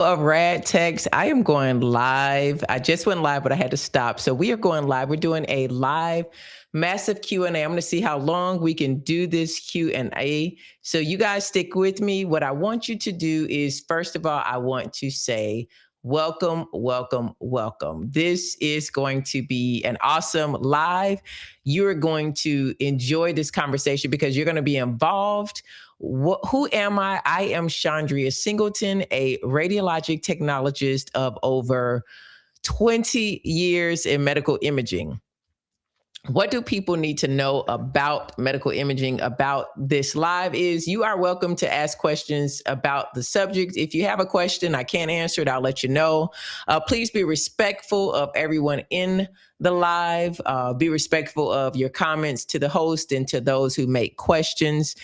Of Rad Text. I am going live. I just went live, but I had to stop. So we are going live. We're doing a live massive Q&A. I'm going to see how long we can do this Q&A. So you guys stick with me. What I want you to do is, first of all, I want to say welcome, welcome, welcome. This is going to be an awesome live. You're going to enjoy this conversation because you're going to be involved. Who am I? I am Shondria Singleton, a radiologic technologist of over 20 years in medical imaging. What do people need to know about medical imaging, about this live is you are welcome to ask questions about the subject. If you have a question, I can't answer it, I'll let you know. Please be respectful of everyone in the live. Be respectful of your comments to the host and to those who make questions.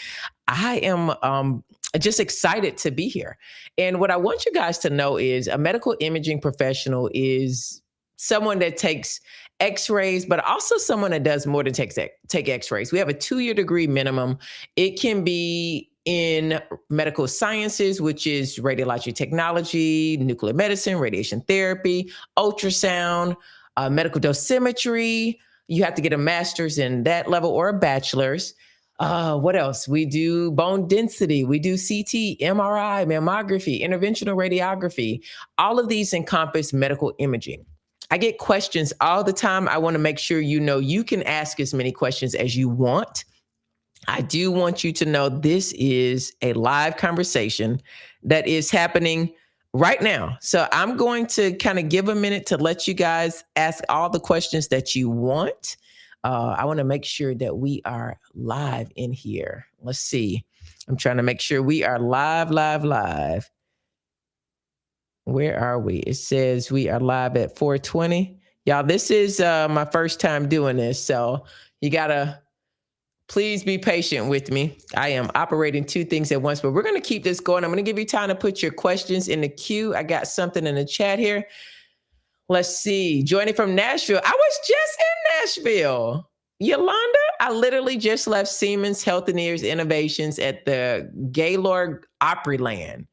I am just excited to be here. And what I want you guys to know is a medical imaging professional is someone that takes x-rays, but also someone that does more than take x-rays. We have a 2-year degree minimum. It can be in medical sciences, which is radiologic technology, nuclear medicine, radiation therapy, ultrasound, medical dosimetry. You have to get a master's in that level or a bachelor's. What else? We do bone density. We do CT, MRI, mammography, interventional radiography. All of these encompass medical imaging. I get questions all the time. I want to make sure you know you can ask as many questions as you want. I do want you to know this is a live conversation that is happening right now. So I'm going to kind of give a minute to let you guys ask all the questions that you want. I want to make sure that we are live in here. Let's see. I'm trying to make sure we are live. Where are we? It says we are live at 4:20. Y'all, this is my first time doing this, so you gotta please be patient with me. I am operating 2 things at once, but we're gonna keep this going. I'm gonna give you time to put your questions in the queue. I got something in the chat here. Let's see. Joining from Nashville. I was just in Nashville. Yolanda, I literally just left Siemens Health and Ears Innovations at the Gaylord Opryland.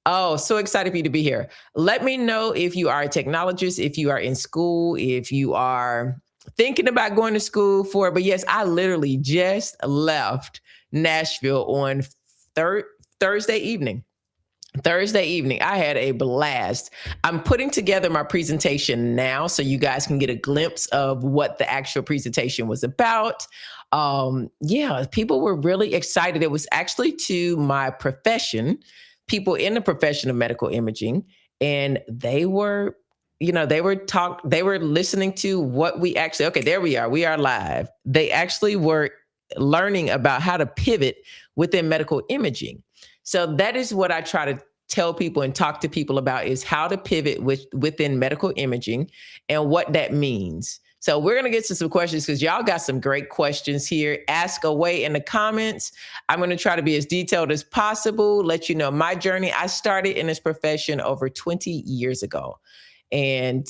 Oh, so excited for you to be here. Let me know if you are a technologist, if you are in school, if you are thinking about going to school for it. But yes, I literally just left Nashville on Thursday evening. I had a blast. I'm putting together my presentation now so you guys can get a glimpse of what the actual presentation was about. Yeah, people were really excited. It was actually to my profession, people in the profession of medical imaging, and they were listening to what we actually, okay, there we are live. They actually were learning about how to pivot within medical imaging. So that is what I try to tell people and talk to people about, is how to pivot within medical imaging and what that means. So we're going to get to some questions because y'all got some great questions here. Ask away in the comments. I'm going to try to be as detailed as possible, let you know my journey. I started in this profession over 20 years ago, and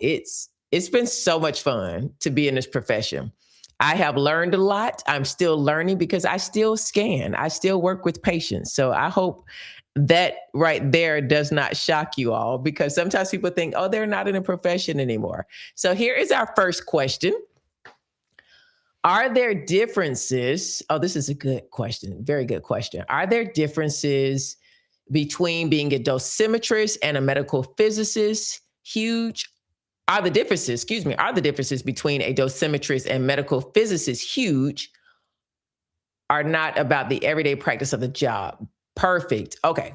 it's been so much fun to be in this profession. I have learned a lot. I'm still learning because I still scan. I still work with patients. So I hope that right there does not shock you all, because sometimes people think, oh, they're not in a profession anymore. So here is our first question. Are there differences? Oh, this is a good question. Very good question. Are there differences between being a dosimetrist and a medical physicist? Huge. Are the differences between a dosimetrist and medical physicist huge? Are not about the everyday practice of the job? Perfect. Okay.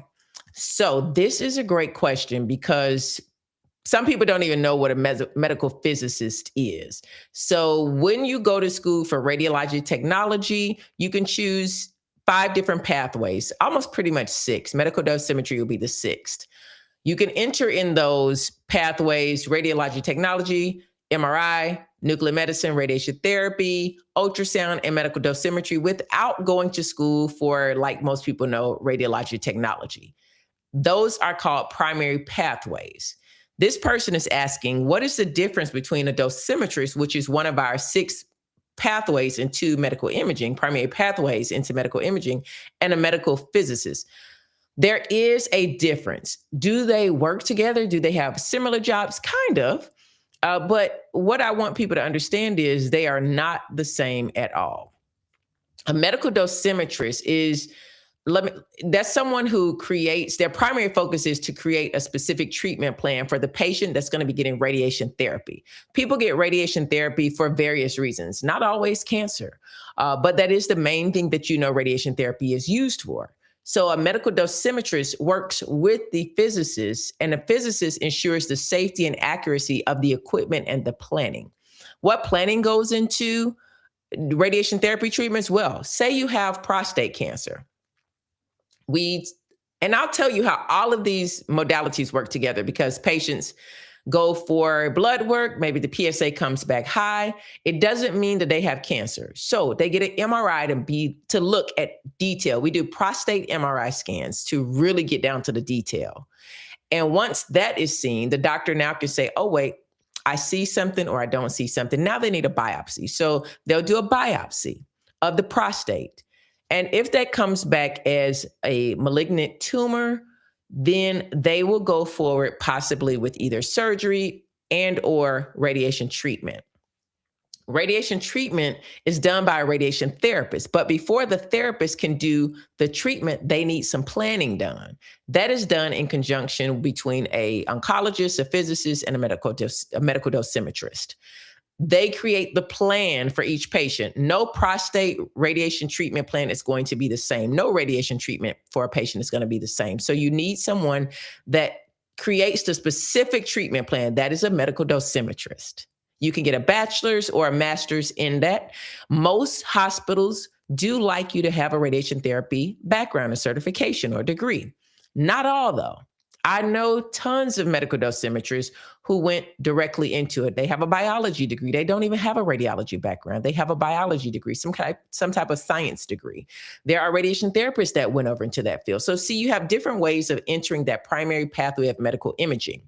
So this is a great question because some people don't even know what a medical physicist is. So when you go to school for radiologic technology, you can choose 5 different pathways, almost pretty much 6. Medical dosimetry will be the 6th. You can enter in those pathways: radiologic technology, MRI, nuclear medicine, radiation therapy, ultrasound, and medical dosimetry without going to school for, like most people know, radiologic technology. Those are called primary pathways. This person is asking, what is the difference between a dosimetrist, which is one of our 6 pathways into medical imaging, primary pathways into medical imaging, and a medical physicist? There is a difference. Do they work together? Do they have similar jobs? Kind of. But what I want people to understand is they are not the same at all. A medical dosimetrist is that's someone who creates, their primary focus is to create a specific treatment plan for the patient that's going to be getting radiation therapy. People get radiation therapy for various reasons, not always cancer, but that is the main thing that radiation therapy is used for. So a medical dosimetrist works with the physicist, and the physicist ensures the safety and accuracy of the equipment and the planning. What planning goes into radiation therapy treatments? Well, say you have prostate cancer. And I'll tell you how all of these modalities work together, because patients go for blood work, maybe the PSA comes back high. It doesn't mean that they have cancer. So they get an MRI to look at detail. We do prostate MRI scans to really get down to the detail. And once that is seen, the doctor now can say, oh, wait, I see something or I don't see something. Now they need a biopsy. So they'll do a biopsy of the prostate. And if that comes back as a malignant tumor, then they will go forward possibly with either surgery and or radiation treatment. Radiation treatment is done by a radiation therapist, but before the therapist can do the treatment, they need some planning done. That is done in conjunction between an oncologist, a physicist, and a medical dosimetrist. They create the plan for each patient. No prostate radiation treatment plan is going to be the same. No radiation treatment for a patient is going to be the same. So you need someone that creates the specific treatment plan. That is a medical dosimetrist. You can get a bachelor's or a master's in that. Most hospitals do like you to have a radiation therapy background, a certification or degree. Not all, though. I know tons of medical dosimetrists who went directly into it. They have a biology degree. They don't even have a radiology background. They have a biology degree, some type of science degree. There are radiation therapists that went over into that field. So see, you have different ways of entering that primary pathway of medical imaging.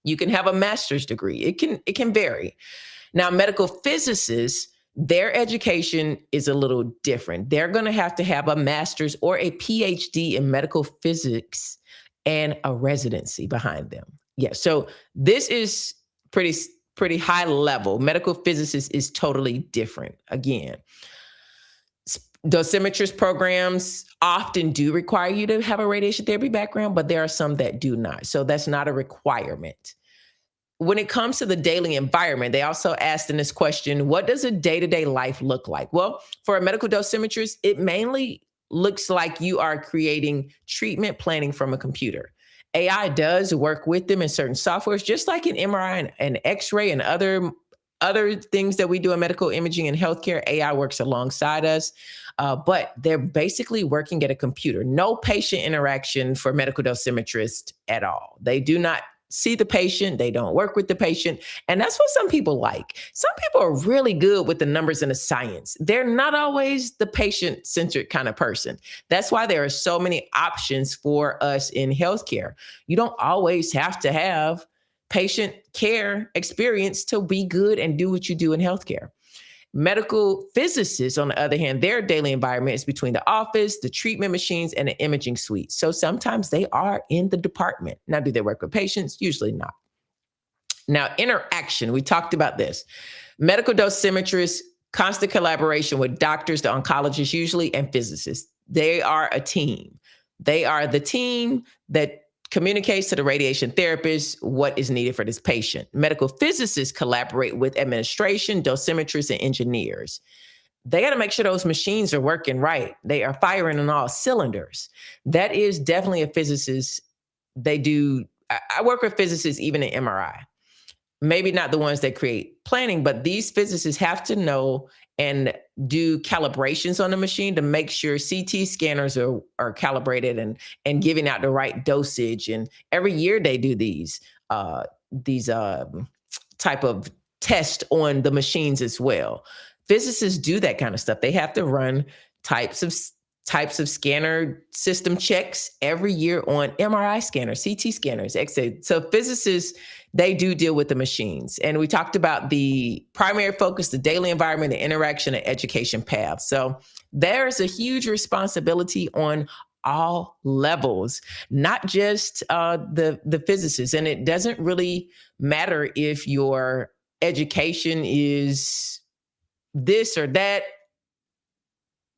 You can have a master's degree. It can vary. Now, medical physicists, their education is a little different. They're going to have a master's or a PhD in medical physics and a residency behind them. Yeah, so this is pretty high level. Medical physicist is totally different. Again, dosimetrist programs often do require you to have a radiation therapy background, but there are some that do not. So that's not a requirement. When it comes to the daily environment, they also asked in this question, what does a day-to-day life look like? Well, for a medical dosimetrist, it mainly looks like you are creating treatment planning from a computer. AI does work with them in certain softwares, just like in MRI and X-ray and other things that we do in medical imaging and healthcare. AI works alongside us, but they're basically working at a computer. No patient interaction for medical dosimetrists at all. They do not see the patient. They don't work with the patient. And that's what some people like. Some people are really good with the numbers and the science. They're not always the patient-centered kind of person. That's why there are so many options for us in healthcare. You don't always have to have patient care experience to be good and do what you do in healthcare. Medical physicists, on the other hand, their daily environment is between the office, the treatment machines, and the imaging suite. So sometimes they are in the department. Now, do they work with patients? Usually not. Now, interaction, we talked about this. Medical dosimetrists, constant collaboration with doctors, the oncologists usually, and physicists. They are a team. They are the team that communicates to the radiation therapist what is needed for this patient. Medical physicists collaborate with administration, dosimetrists, and engineers. They got to make sure those machines are working right. They are firing on all cylinders. That is definitely a physicist. I work with physicists even in MRI. Maybe not the ones that create planning, but these physicists have to know and do calibrations on the machine to make sure CT scanners are calibrated and giving out the right dosage. And every year they do these type of tests on the machines as well. Physicists do that kind of stuff. They have to run types of scanner system checks every year on MRI scanners, CT scanners, X-ray. So physicists, they do deal with the machines. And we talked about the primary focus, the daily environment, the interaction, and education path. So there's a huge responsibility on all levels, not just the physicists. And it doesn't really matter if your education is this or that.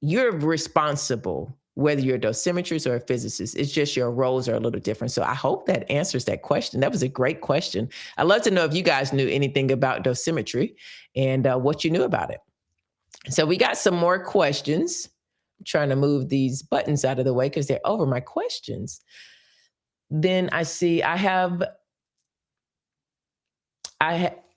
You're responsible whether you're a dosimetrist or a physicist. It's just your roles are a little different. So I hope that answers that question. That was a great question. I'd love to know if you guys knew anything about dosimetry and what you knew about it. So we got some more questions. I'm trying to move these buttons out of the way because they're over my questions. Then I see I,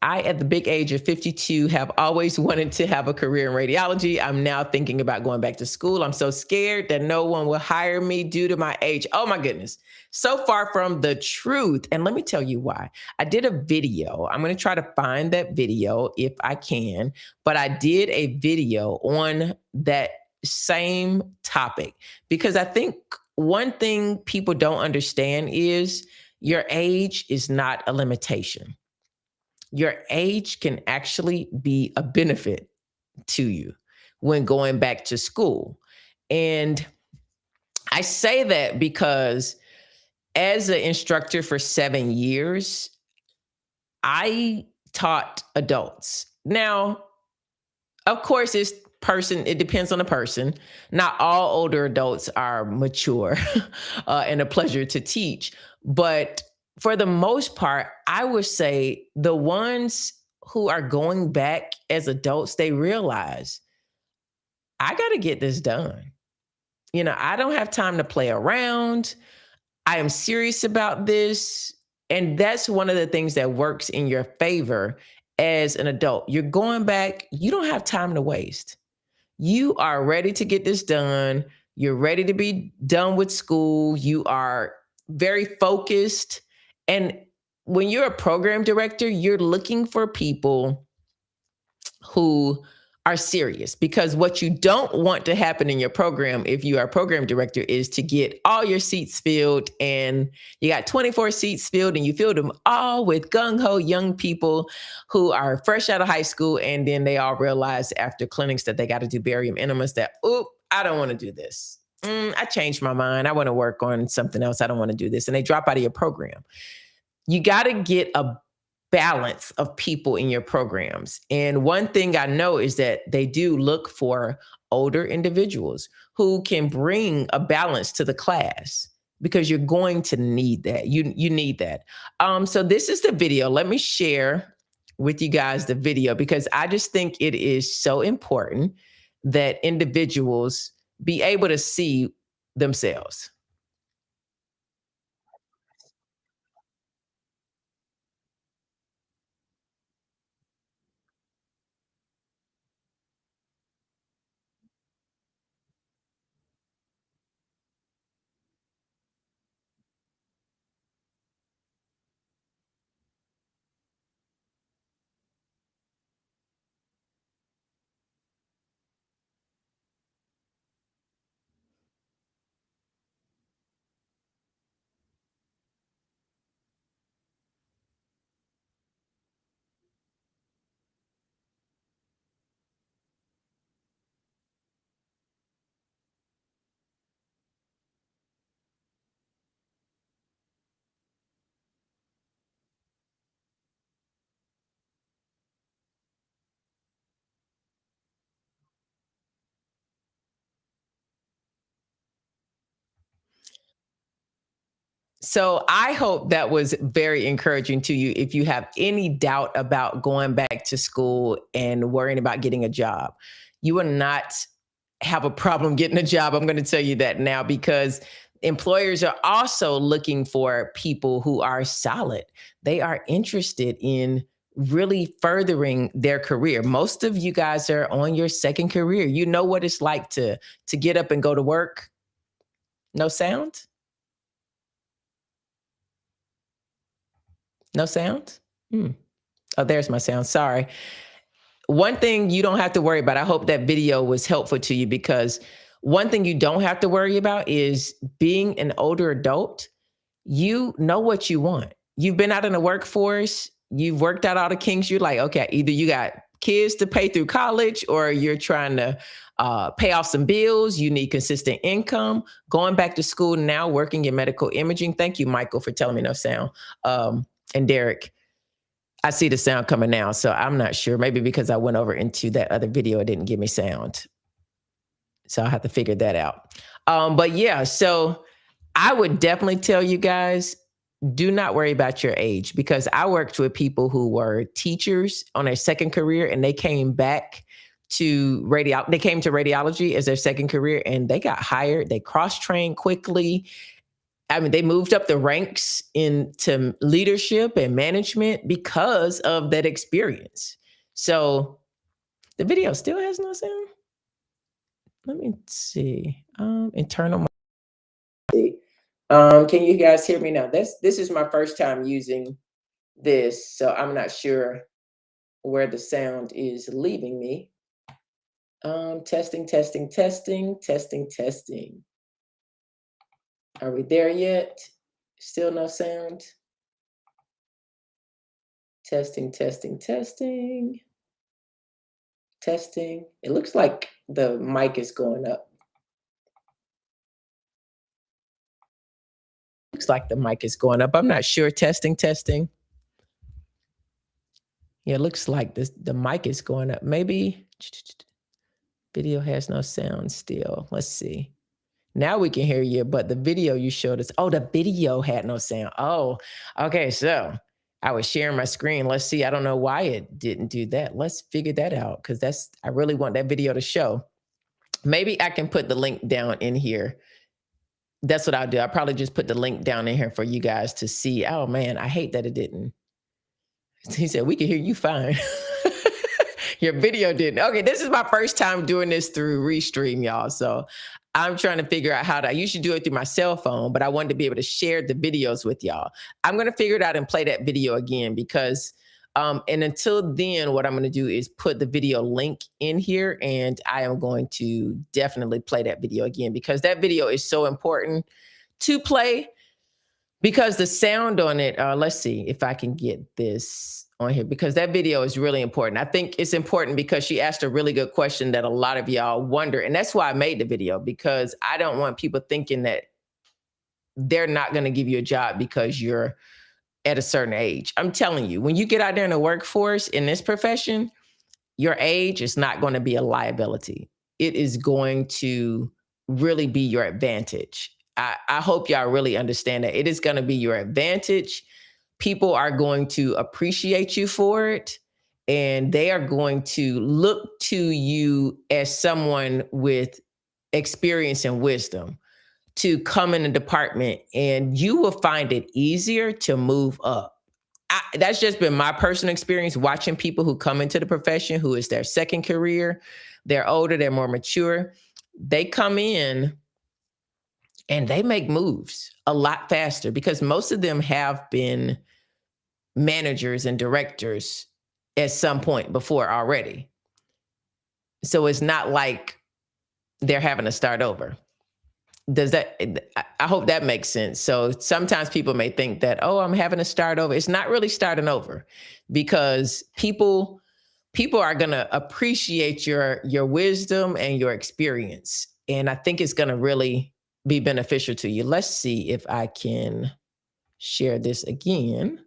at the big age of 52, have always wanted to have a career in radiology. I'm now thinking about going back to school. I'm so scared that no one will hire me due to my age. Oh my goodness. So far from the truth. And let me tell you why. I did a video. I'm going to try to find that video if I can, but I did a video on that same topic because I think one thing people don't understand is your age is not a limitation. Your age can actually be a benefit to you when going back to school. And I say that because as an instructor for 7 years, I taught adults. Now, of course, it depends on the person. Not all older adults are mature and a pleasure to teach. But for the most part, I would say the ones who are going back as adults, they realize I got to get this done. I don't have time to play around. I am serious about this. And that's one of the things that works in your favor as an adult. You're going back, you don't have time to waste. You are ready to get this done. You're ready to be done with school. You are very focused. And when you're a program director, you're looking for people who are serious, because what you don't want to happen in your program, if you are a program director, is to get all your seats filled and you got 24 seats filled and you filled them all with gung-ho young people who are fresh out of high school. And then they all realize after clinics that they got to do barium enemas that, I don't want to do this. I changed my mind. I want to work on something else. I don't want to do this. And they drop out of your program. You got to get a balance of people in your programs. And one thing I know is that they do look for older individuals who can bring a balance to the class, because you're going to need that. You need that. So this is the video. Let me share with you guys the video, because I just think it is so important that individuals be able to see themselves. So I hope that was very encouraging to you if you have any doubt about going back to school and worrying about getting a job. You will not have a problem getting a job. I'm going to tell you that now, because employers are also looking for people who are solid. They are interested in really furthering their career. Most of you guys are on your second career. You know what it's like to get up and go to work. No sound? No sound? Hmm. Oh, there's my sound. Sorry. One thing you don't have to worry about, I hope that video was helpful to you, because one thing you don't have to worry about is being an older adult. You know what you want. You've been out in the workforce, you've worked out all the kinks. You're like, okay, either you got kids to pay through college, or you're trying to pay off some bills, you need consistent income, going back to school now, working in medical imaging. Thank you, Michael, for telling me no sound. And Derek, I see the sound coming now, so I'm not sure. Maybe because I went over into that other video, it didn't give me sound. So I'll have to figure that out. But yeah, so I would definitely tell you guys, do not worry about your age, because I worked with people who were teachers on their second career, and they came back to they came to radiology as their second career, and they got hired. They cross-trained quickly. I mean, they moved up the ranks into leadership and management because of that experience. So the video still has no sound. Let me see. Internal. Can you guys hear me now? This is my first time using this, so I'm not sure where the sound is leaving me. Testing, testing, testing, testing, testing. Are we there yet? Still no sound? Testing, testing, testing. Testing. It looks like the mic is going up. Looks like the mic is going up. I'm not sure. Testing, testing. Yeah, it looks like the mic is going up. Maybe video has no sound still. Let's see. Now we can hear you, but the video you showed us, oh, the video had no sound. Oh, okay. So I was sharing my screen. Let's see. I don't know why it didn't do that. Let's figure that out, because I really want that video to show. Maybe I can put the link down in here. That's what I'll do. I'll probably just put the link down in here for you guys to see. Oh man, I hate that it didn't. He said, we can hear you fine. Your video didn't. Okay, this is my first time doing this through Restream, y'all. So I'm trying to figure out how to, I usually do it through my cell phone, but I wanted to be able to share the videos with y'all. I'm going to figure it out and play that video again, because, and until then, what I'm going to do is put the video link in here, and I am going to definitely play that video again, because that video is so important to play, because the sound on it, let's see if I can get this on here, because that video is really important. I think it's important because she asked a really good question that a lot of y'all wonder. And that's why I made the video, because I don't want people thinking that they're not going to give you a job because you're at a certain age. I'm telling you, when you get out there in the workforce in this profession, your age is not going to be a liability. It is going to really be your advantage. I hope y'all really understand that. It is going to be your advantage. People are going to appreciate you for it, and they are going to look to you as someone with experience and wisdom to come in the department, and you will find it easier to move up. That's just been my personal experience watching people who come into the profession, who is their second career. They're older, they're more mature. They come in and they make moves a lot faster, because most of them have been managers and directors at some point before already. So it's not like they're having to start over. Does that, I hope that makes sense. So sometimes people may think that, oh, I'm having to start over. It's not really starting over, because people are going to appreciate your wisdom and your experience. And I think it's going to really be beneficial to you. Let's see if I can share this again.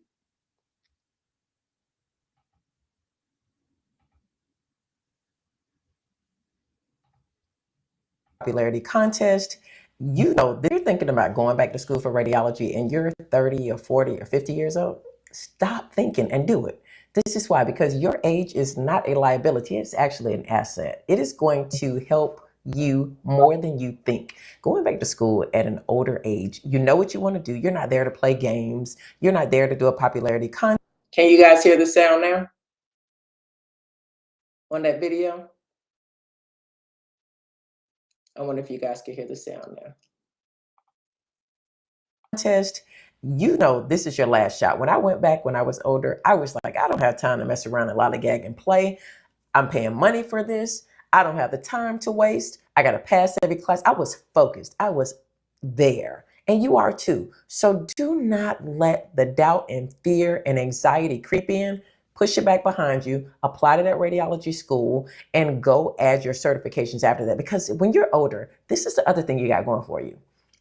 Popularity contest. You know, you're thinking about going back to school for radiology and you're 30 or 40 or 50 years old. Stop thinking and do it. This is why, because your age is not a liability. It's actually an asset. It is going to help you more than you think. Going back to school at an older age, you know what you want to do. You're not there to play games. You're not there to do a popularity contest. Can you guys hear the sound now on that video? I wonder if you guys can hear the sound now. Contest, you know, this is your last shot. When I went back when I was older, I was like, I don't have time to mess around and lollygag and play. I'm paying money for this. I don't have the time to waste. I got to pass every class. I was focused. I was there. And you are too. So do not let the doubt and fear and anxiety creep in. push it back behind you, apply to that radiology school, and go add your certifications after that. Because when you're older, this is the other thing you got going for you.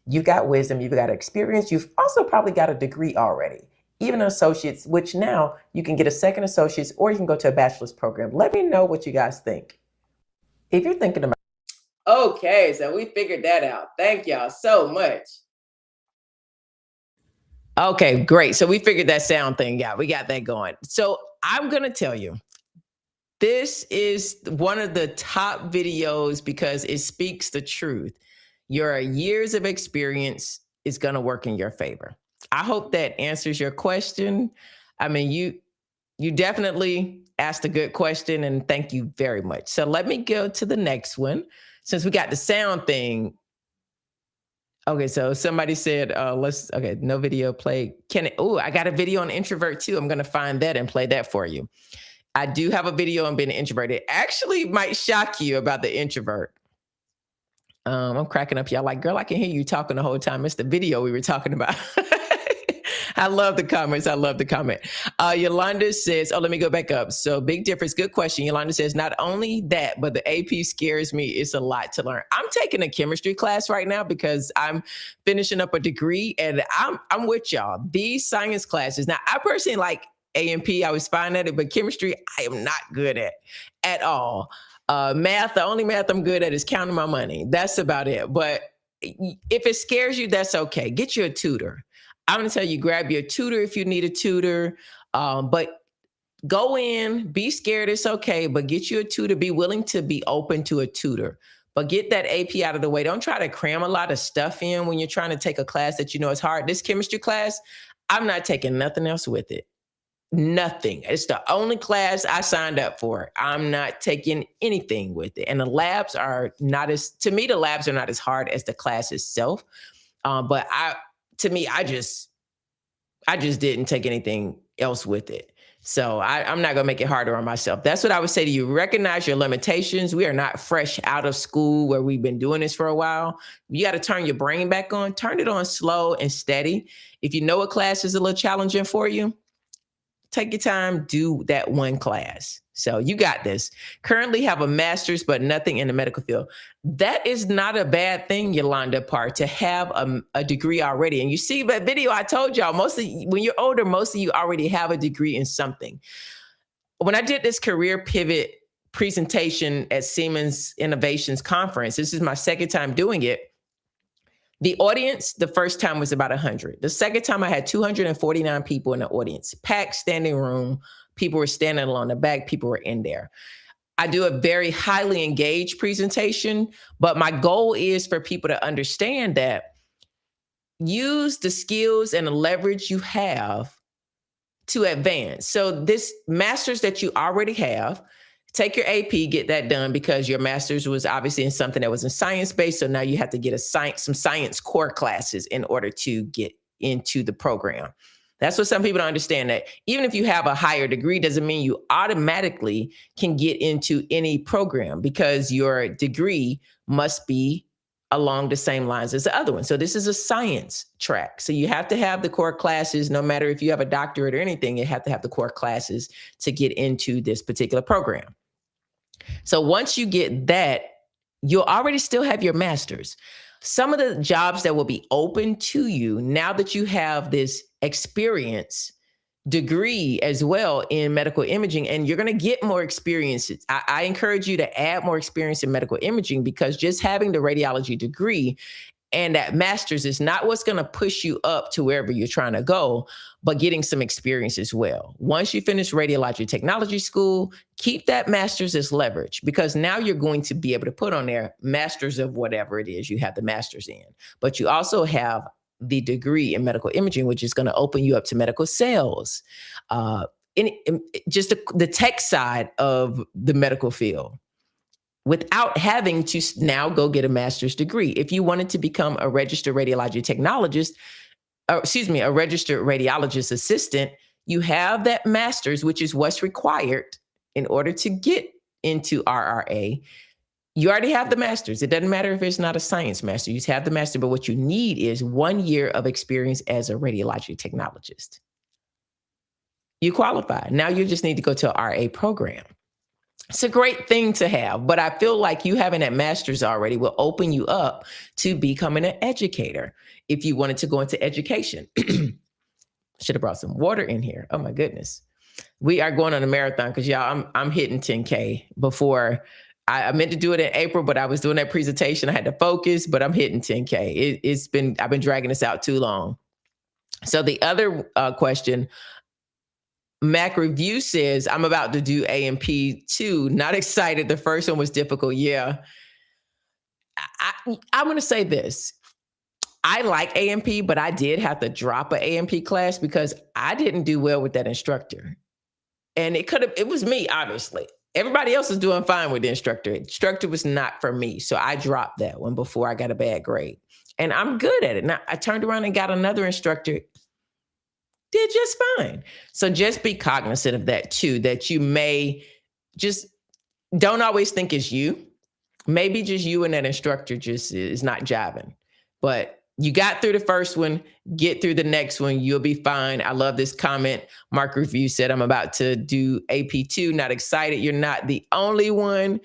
You've got wisdom, you've got experience, you've also probably got a degree already, even an associate's, which now you can get a second associate's or you can go to a bachelor's program. Let me know what you guys think. If you're thinking about. Okay, so we figured that out. Thank y'all so much. Okay, great. So we figured that sound thing out. We got that going. So I'm going to tell you, this is one of the top videos because it speaks the truth. Your years of experience is going to work in your favor. I hope that answers your question. I mean, you definitely asked a good question, and thank you very much. So let me go to the next one. Since we got the sound thing. Okay, so somebody said, okay, no video play. I got a video on introvert too. I'm going to find that and play that for you. I do have a video on being an introvert. It actually might shock you about the introvert. I'm cracking up. Y'all like, girl, I can hear you talking the whole time. It's the video we were talking about. I love the comments. I love the comment. Yolanda says, let me go back up. So big difference. Good question. Yolanda says, not only that, but the AP scares me. It's a lot to learn. I'm taking a chemistry class right now because I'm finishing up a degree and I'm with y'all. These science classes. Now, I personally like A&P. I was fine at it, but chemistry, I am not good at all. Math, the only math I'm good at is counting my money. That's about it. But if it scares you, that's okay. Get you a tutor. I'm going to tell you, grab your tutor if you need a tutor, but go in, be scared, it's okay, but get you a tutor, be willing to be open to a tutor, but get that AP out of the way. Don't try to cram a lot of stuff in when you're trying to take a class that you know is hard. This chemistry class, I'm not taking nothing else with it. Nothing. It's the only class I signed up for. I'm not taking anything with it. And the labs are not the labs are not as hard as the class itself. But I just didn't take anything else with it. So I'm not going to make it harder on myself. That's what I would say to you. Recognize your limitations. We are not fresh out of school where we've been doing this for a while. You got to turn your brain back on. Turn it on slow and steady. If you know a class is a little challenging for you, take your time, do that one class. So you got this. Currently have a master's, but nothing in the medical field. That is not a bad thing, Yolanda Parr, to have a degree already. And you see that video I told y'all, when you're older, most of you already have a degree in something. When I did this career pivot presentation at Siemens Innovations Conference, this is my second time doing it. The audience, the first time was about 100. The second time I had 249 people in the audience, packed standing room. People were standing along the back. People were in there. I do a very highly engaged presentation, but my goal is for people to understand that use the skills and the leverage you have to advance. So this master's that you already have, take your AP, get that done because your master's was obviously in something that was in science-based. So now you have to get some science core classes in order to get into the program. That's what some people don't understand, that even if you have a higher degree, doesn't mean you automatically can get into any program because your degree must be along the same lines as the other one. So this is a science track. So you have to have the core classes, no matter if you have a doctorate or anything, you have to have the core classes to get into this particular program. So once you get that, you'll already still have your master's. Some of the jobs that will be open to you now that you have this experience degree as well in medical imaging, and you're going to get more experiences. I encourage you to add more experience in medical imaging because just having the radiology degree and that master's is not what's going to push you up to wherever you're trying to go, but getting some experience as well. Once you finish radiology technology school, keep that master's as leverage because now you're going to be able to put on there master's of whatever it is you have the master's in, but you also have the degree in medical imaging, which is going to open you up to medical sales, just the tech side of the medical field, without having to now go get a master's degree. If you wanted to become a registered radiology technologist, a registered radiologist assistant, you have that master's, which is what's required in order to get into RRA. You already have the master's. It doesn't matter if it's not a science master. You just have the master, but what you need is 1 year of experience as a radiology technologist. you qualify. Now you just need to go to an RA program. It's a great thing to have, but I feel like you having that master's already will open you up to becoming an educator if you wanted to go into education. Should have brought some water in here. Oh my goodness. We are going on a marathon because y'all, I'm hitting 10K before. I meant to do it in April, but I was doing that presentation. I had to focus, but I'm hitting 10K. I've been dragging this out too long. So the other question, Mac Review says, I'm about to do A&P 2. Not excited. The first one was difficult. Yeah. I'm going to say this. I like A&P, but I did have to drop an A&P class because I didn't do well with that instructor. And it was me, obviously. Everybody else is doing fine with the instructor. The instructor was not for me. So I dropped that one before I got a bad grade. And I'm good at it. Now I turned around and got another instructor, did just fine. So just be cognizant of that too, that you may just don't always think it's you. Maybe just you and that instructor just is not jiving. But you got through the first one, get through the next one, you'll be fine. I love this comment. Mark Review said, I'm about to do AP2, not excited. You're not the only one.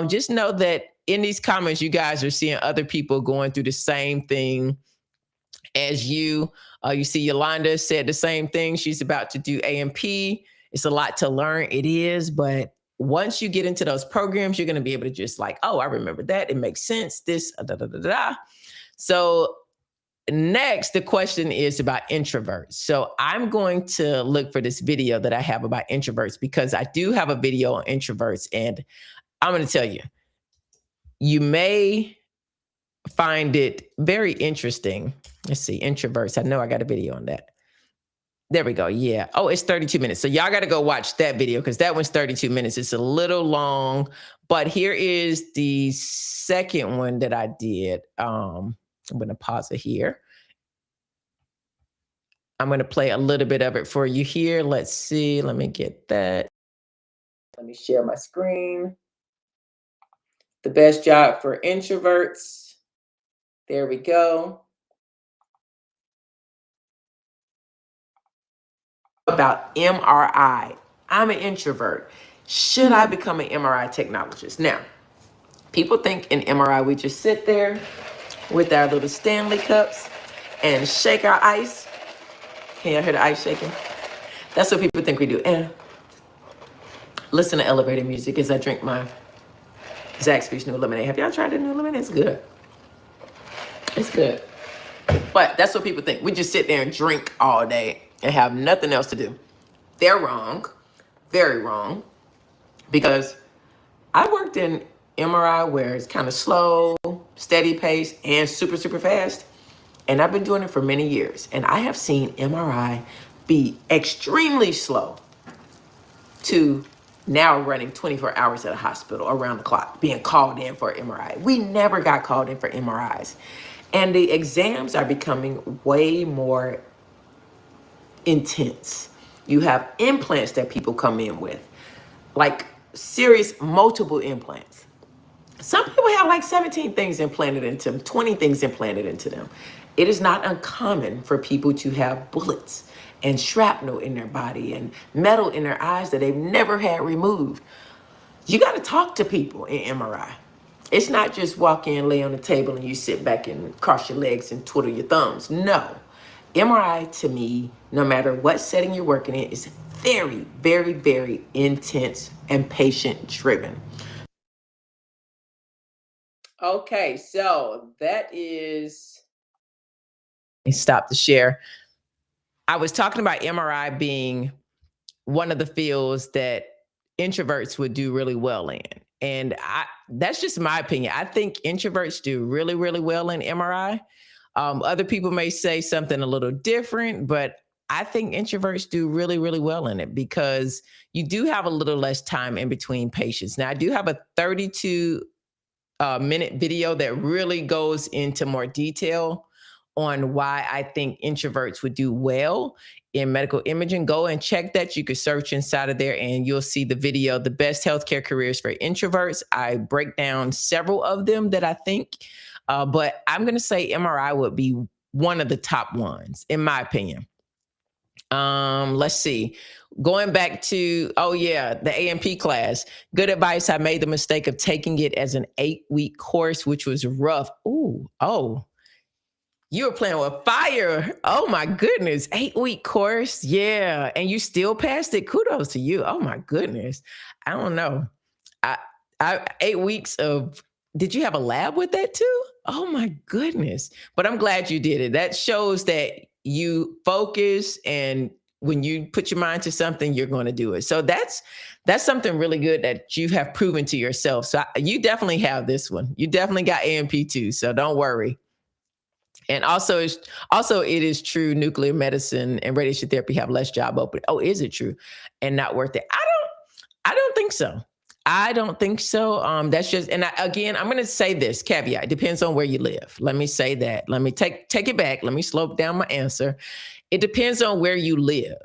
Just know that in these comments, you guys are seeing other people going through the same thing as you. You see Yolanda said the same thing. She's about to do A&P. It's a lot to learn. It is, but once you get into those programs, you're going to be able to just like, oh, I remember that. It makes sense. This, da, da, da, da. So next, the question is about introverts. So I'm going to look for this video that I have about introverts because I do have a video on introverts. And I'm going to tell you, you may find it very interesting. Let's see, introverts. I know I got a video on that. There we go. Yeah. Oh, it's 32 minutes. So y'all got to go watch that video because that one's 32 minutes. It's a little long, but here is the second one that I did. I'm going to pause it here. I'm going to play a little bit of it for you here. Let's see. Let me get that. Let me share my screen. The best job for introverts. There we go. About MRI. I'm an introvert. Should I become an MRI technologist? Now, people think in MRI we just sit there with our little Stanley cups and shake our ice. Can y'all hear the ice shaking? That's what people think we do. And listen to elevator music as I drink my Zaxby's new lemonade. Have y'all tried the new lemonade? It's good. It's good. But that's what people think. We just sit there and drink all day and have nothing else to do. They're wrong. Very wrong. Because I worked in MRI where it's kind of slow, steady pace, and super, super fast. And I've been doing it for many years. And I have seen MRI be extremely slow to now running 24 hours at a hospital around the clock, being called in for an MRI. We never got called in for MRIs. And the exams are becoming way more intense. You have implants that people come in with, like serious multiple implants. Some people have like 17 things implanted into them, 20 things implanted into them. It is not uncommon for people to have bullets and shrapnel in their body and metal in their eyes that they've never had removed. You got to talk to people in MRI. It's not just walk in, lay on the table, and you sit back and cross your legs and twiddle your thumbs. No. MRI, to me, no matter what setting you're working in, is very, very, very intense and patient-driven. Okay, so that is... Stop the share. I was talking about MRI being one of the fields that introverts would do really well in. And that's just my opinion. I think introverts do really, really well in MRI. Other people may say something a little different, but I think introverts do really, really well in it because you do have a little less time in between patients. Now, I do have a 32-minute video that really goes into more detail on why I think introverts would do well in medical imaging. Go and check that. You could search inside of there and you'll see the video, The Best Healthcare Careers for Introverts. I break down several of them that I think, but I'm going to say MRI would be one of the top ones, in my opinion. Let's see. Going back to, oh yeah, the AMP class. Good advice. I made the mistake of taking it as an 8-week course, which was rough. Ooh, oh, you were playing with fire. Oh my goodness. 8-week course. Yeah. And you still passed it. Kudos to you. Oh my goodness. I don't know. I 8 weeks of, did you have a lab with that too? Oh my goodness. But I'm glad you did it. That shows that you focus, and when you put your mind to something, you're going to do it. So that's something really good that you have proven to yourself. So you definitely have this one. You definitely got AMP too. So don't worry. And also it is true nuclear medicine and radiation therapy have less job open. Oh, is it true? And not worth it? I don't think so. I don't think so. That's just, and again, I'm going to say this caveat. It depends on where you live. Let me say that. Let me take it back. Let me slow down my answer. It depends on where you live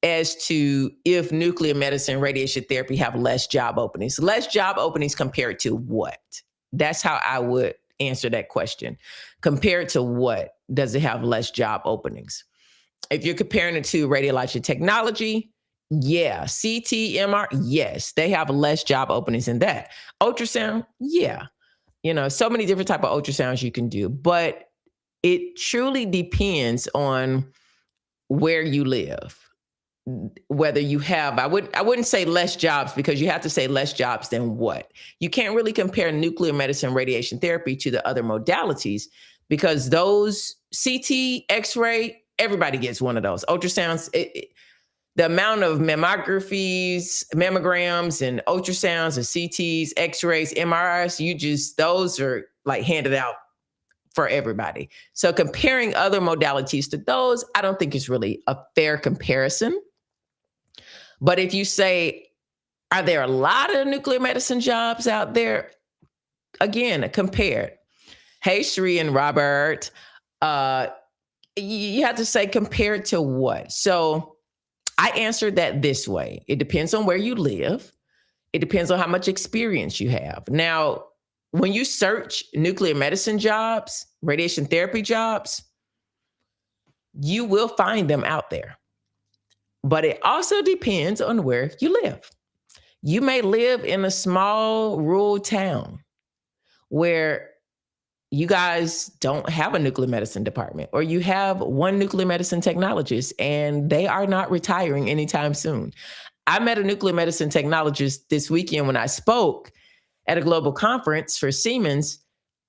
as to if nuclear medicine and radiation therapy have less job openings. Less job openings compared to what? That's how I would answer that question. Compared to what does it have less job openings? If you're comparing it to radiologic technology, yeah. CT, MR, yes, they have less job openings in that. Ultrasound, yeah. So many different type of ultrasounds you can do, but it truly depends on where you live. Whether you have, I wouldn't say less jobs, because you have to say less jobs than what. You can't really compare nuclear medicine, radiation therapy to the other modalities, because those CT, X-ray, everybody gets one of those. Ultrasounds, the amount of mammographies, mammograms, and ultrasounds, and CTs, X-rays, MRIs, those are like handed out for everybody. So comparing other modalities to those, I don't think is really a fair comparison. But if you say, are there a lot of nuclear medicine jobs out there? Again, compared. Hey, Sri and Robert, you have to say compared to what? So I answered that this way. It depends on where you live. It depends on how much experience you have. Now, when you search nuclear medicine jobs, radiation therapy jobs, you will find them out there. But it also depends on where you live. You may live in a small rural town where you guys don't have a nuclear medicine department, or you have one nuclear medicine technologist and they are not retiring anytime soon. I met a nuclear medicine technologist this weekend when I spoke at a global conference for Siemens.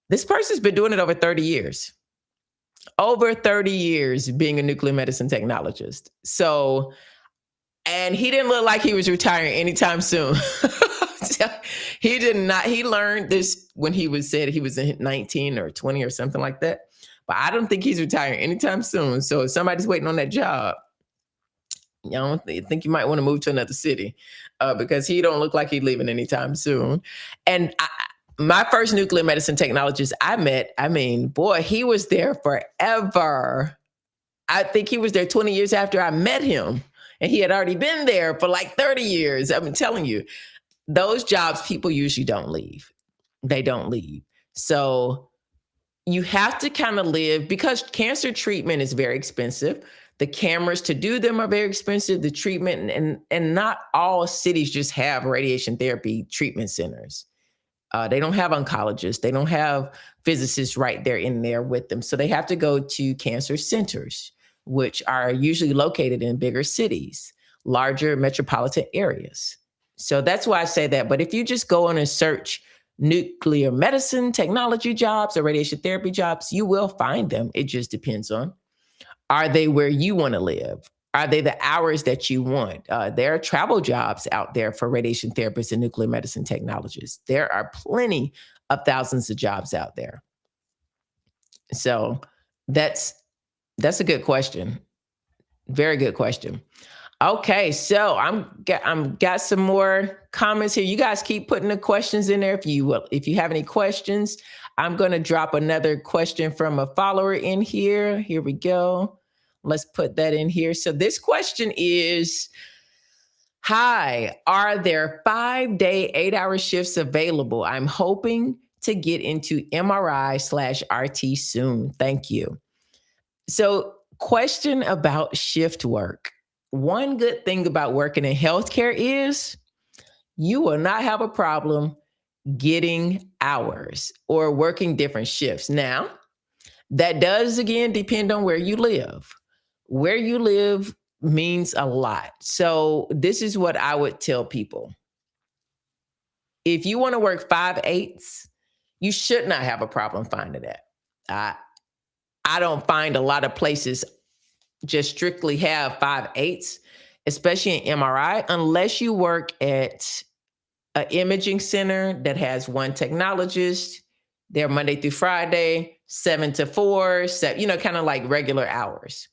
This person's been doing it over 30 years. Over 30 years being a nuclear medicine technologist. So, and he didn't look like he was retiring anytime soon. He did not. He learned this when he was 19 or 20 or something like that. But I don't think he's retiring anytime soon. So if somebody's waiting on that job, I think you might want to move to another city, because he don't look like he's leaving anytime soon. And my first nuclear medicine technologist I met, boy, he was there forever. I think he was there 20 years after I met him. And he had already been there for like 30 years. I'm telling you, those jobs, people usually don't leave. They don't leave. So you have to kind of live, because cancer treatment is very expensive. The cameras to do them are very expensive, the treatment, and not all cities just have radiation therapy treatment centers. They don't have oncologists. They don't have physicists right there in there with them. So they have to go to cancer centers, which are usually located in bigger cities, larger metropolitan areas. So that's why I say that. But if you just go on and search nuclear medicine technology jobs or radiation therapy jobs, you will find them. It just depends on, are they where you want to live? Are they the hours that you want? There are travel jobs out there for radiation therapists and nuclear medicine technologists. There are plenty of thousands of jobs out there. So that's a good question. Very good question. Okay, so I'm got some more comments here. You guys keep putting the questions in there. If you have any questions, I'm going to drop another question from a follower in here. Here we go. Let's put that in here. So this question is, hi, are there 5-day, 8-hour shifts available? I'm hoping to get into MRI/RT soon. Thank you. So Question about shift work. One good thing about working in healthcare is you will not have a problem getting hours or working different shifts. Now, that does again depend on where you live. Where you live means a lot. So, this is what I would tell people. If you want to work 5/8, you should not have a problem finding that. I don't find a lot of places just strictly have 5/8, especially in MRI, unless you work at an imaging center that has one technologist. They're Monday through Friday, 7 to 4, kind of like regular hours.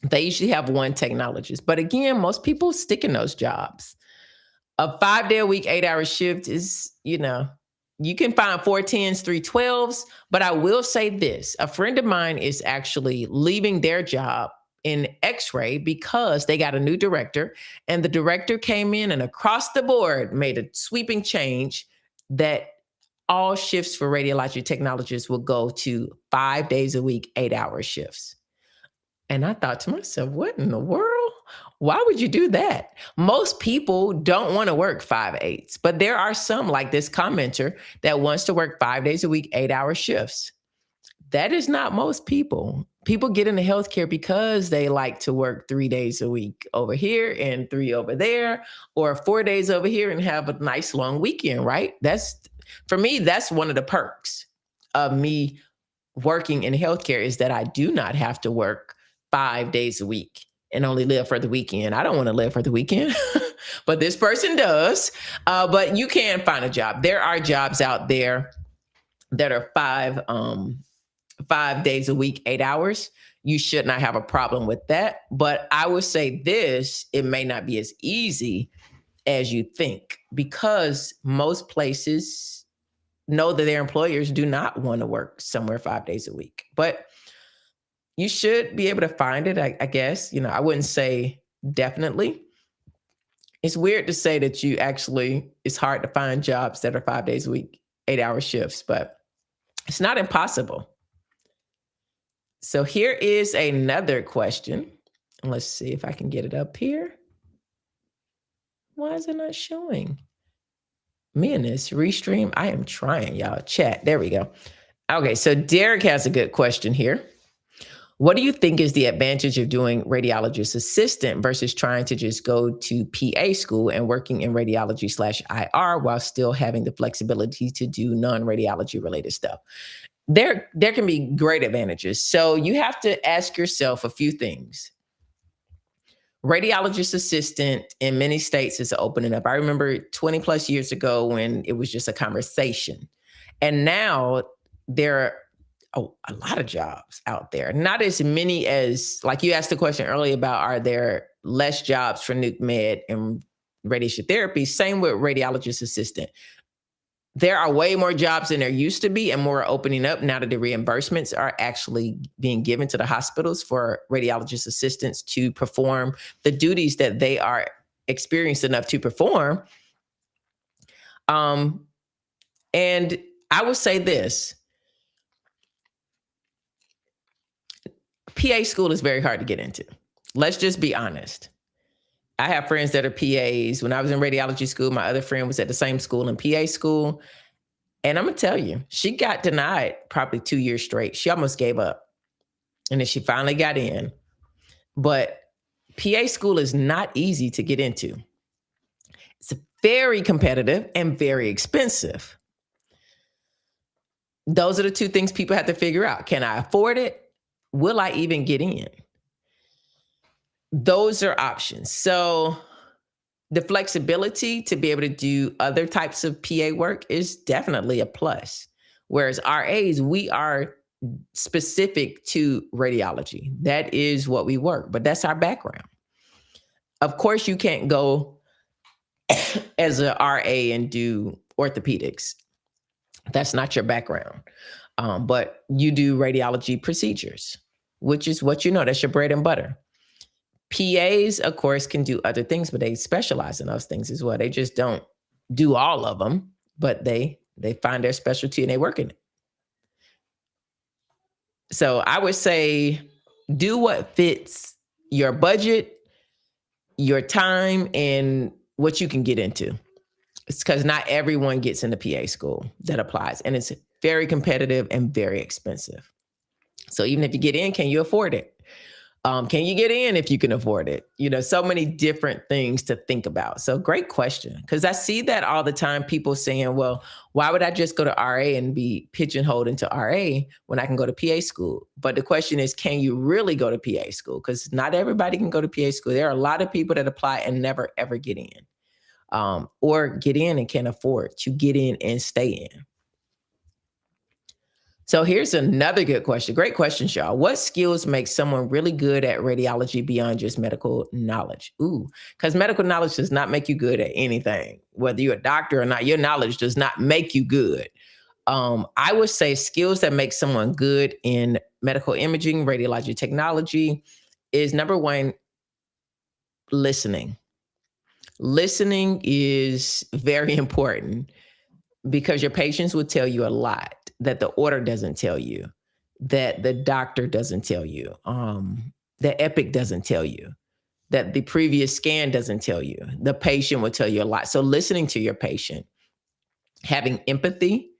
They usually have one technologist. But again, most people stick in those jobs. A 5-day-a-week, 8-hour shift is, you can find 4 10s, 3 12s. But I will say this, a friend of mine is actually leaving their job in X-ray because they got a new director, and the director came in and across the board made a sweeping change that all shifts for radiology technologists will go to 5 days a week, 8-hour shifts. And I thought to myself, what in the world? Why would you do that? Most people don't want to work 5/8, but there are some, like this commenter, that wants to work 5 days a week, 8-hour shifts. That is not most people. People get into healthcare because they like to work 3 days a week over here and 3 over there, or 4 days over here and have a nice long weekend, right? For me, that's one of the perks of me working in healthcare, is that I do not have to work 5 days a week and only live for the weekend. I don't want to live for the weekend, but this person does. But you can find a job. There are jobs out there that are 5 days a week, 8 hours. You should not have a problem with that. But I would say this, it may not be as easy as you think, because most places know that their employers do not want to work somewhere 5 days a week. But you should be able to find it, I guess. I wouldn't say definitely. It's weird to say that it's hard to find jobs that are 5 days a week, 8-hour shifts, but it's not impossible. So here is another question. Let's see if I can get it up here. Why is it not showing? Me and this restream, I am trying, y'all. Chat, there we go. Okay, so Derek has a good question here. What do you think is the advantage of doing radiologist assistant versus trying to just go to PA school and working in radiology/IR while still having the flexibility to do non-radiology related stuff? There can be great advantages. So you have to ask yourself a few things. Radiologist assistant in many states is opening up. I remember 20 plus years ago when it was just a conversation. And now there are a lot of jobs out there. Not as many as, like you asked the question earlier about, are there less jobs for nuke med and radiation therapy? Same with radiologist assistant. There are way more jobs than there used to be, and more are opening up now that the reimbursements are actually being given to the hospitals for radiologist assistants to perform the duties that they are experienced enough to perform. And I would say this. PA school is very hard to get into. Let's just be honest. I have friends that are PAs. When I was in radiology school, my other friend was at the same school in PA school. And I'm going to tell you, she got denied probably 2 years straight. She almost gave up. And then she finally got in. But PA school is not easy to get into. It's very competitive and very expensive. Those are the two things people have to figure out. Can I afford it? Will I even get in? Those are options. So the flexibility to be able to do other types of PA work is definitely a plus. Whereas RAs, we are specific to radiology. That is what we work, but that's our background. Of course, you can't go as a RA and do orthopedics. That's not your background. But you do radiology procedures, which is what you know. That's your bread and butter. PAs, of course, can do other things, but they specialize in those things as well. They just don't do all of them, but they find their specialty and they work in it. So I would say do what fits your budget, your time, and what you can get into. It's because not everyone gets into PA school that applies, and it's very competitive and very expensive. So even if you get in, can you afford it? Can you get in if you can afford it? So many different things to think about. So great question. Because I see that all the time, people saying, well, why would I just go to RA and be pigeonholed into RA when I can go to PA school? But the question is, can you really go to PA school? Because not everybody can go to PA school. There are a lot of people that apply and never, ever get in, or get in and can't afford to get in and stay in. So here's another good question. Great question, Shaw. What skills make someone really good at radiology beyond just medical knowledge? Ooh, because medical knowledge does not make you good at anything. Whether you're a doctor or not, your knowledge does not make you good. I would say skills that make someone good in medical imaging, radiology technology is number one, listening. Listening is very important because your patients will tell you a lot that the order doesn't tell you, that the doctor doesn't tell you, that Epic doesn't tell you, that the previous scan doesn't tell you. The patient will tell you a lot. So listening to your patient, having empathy,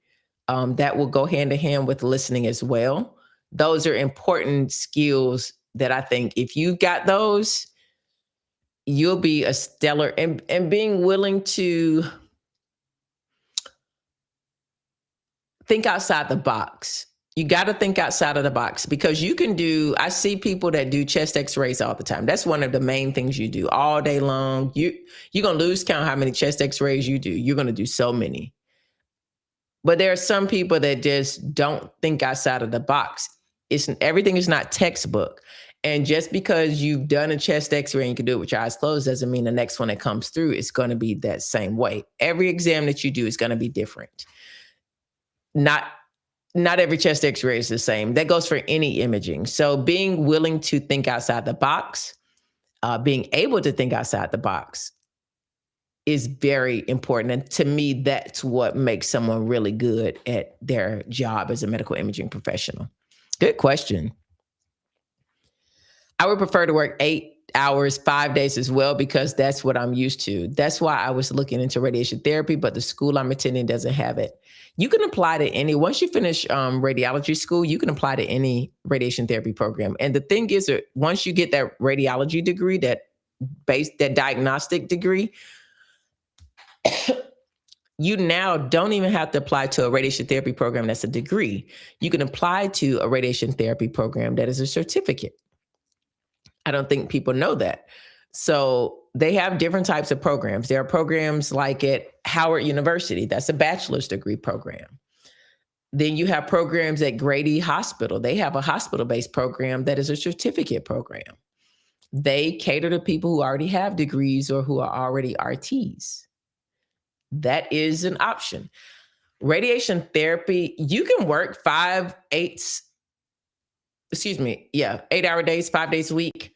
that will go hand in hand with listening as well. Those are important skills that I think if you got those, you'll be a stellar, and being willing to think outside the box. You got to think outside of the box because I see people that do chest x-rays all the time. That's one of the main things you do all day long. You're going to lose count how many chest x-rays you do. You're going to do so many. But there are some people that just don't think outside of the box. Everything is not textbook. And just because you've done a chest x-ray and you can do it with your eyes closed doesn't mean the next one that comes through is going to be that same way. Every exam that you do is going to be different. Not every chest x-ray is the same. That goes for any imaging. So being willing to think outside the box, being able to think outside the box is very important. And to me, that's what makes someone really good at their job as a medical imaging professional. Good question. I would prefer to work 8 hours, 5 days as well, because that's what I'm used to. That's why I was looking into radiation therapy, but the school I'm attending doesn't have it. You can apply to once you finish radiology school, you can apply to any radiation therapy program. And the thing is that once you get that radiology degree, that diagnostic degree, you now don't even have to apply to a radiation therapy program that's a degree. You can apply to a radiation therapy program that is a certificate. I don't think people know that. So they have different types of programs. There are programs like at Howard University, that's a bachelor's degree program. Then you have programs at Grady Hospital. They have a hospital-based program that is a certificate program. They cater to people who already have degrees or who are already RTs. That is an option. Radiation therapy, you can work 8-hour days, 5 days a week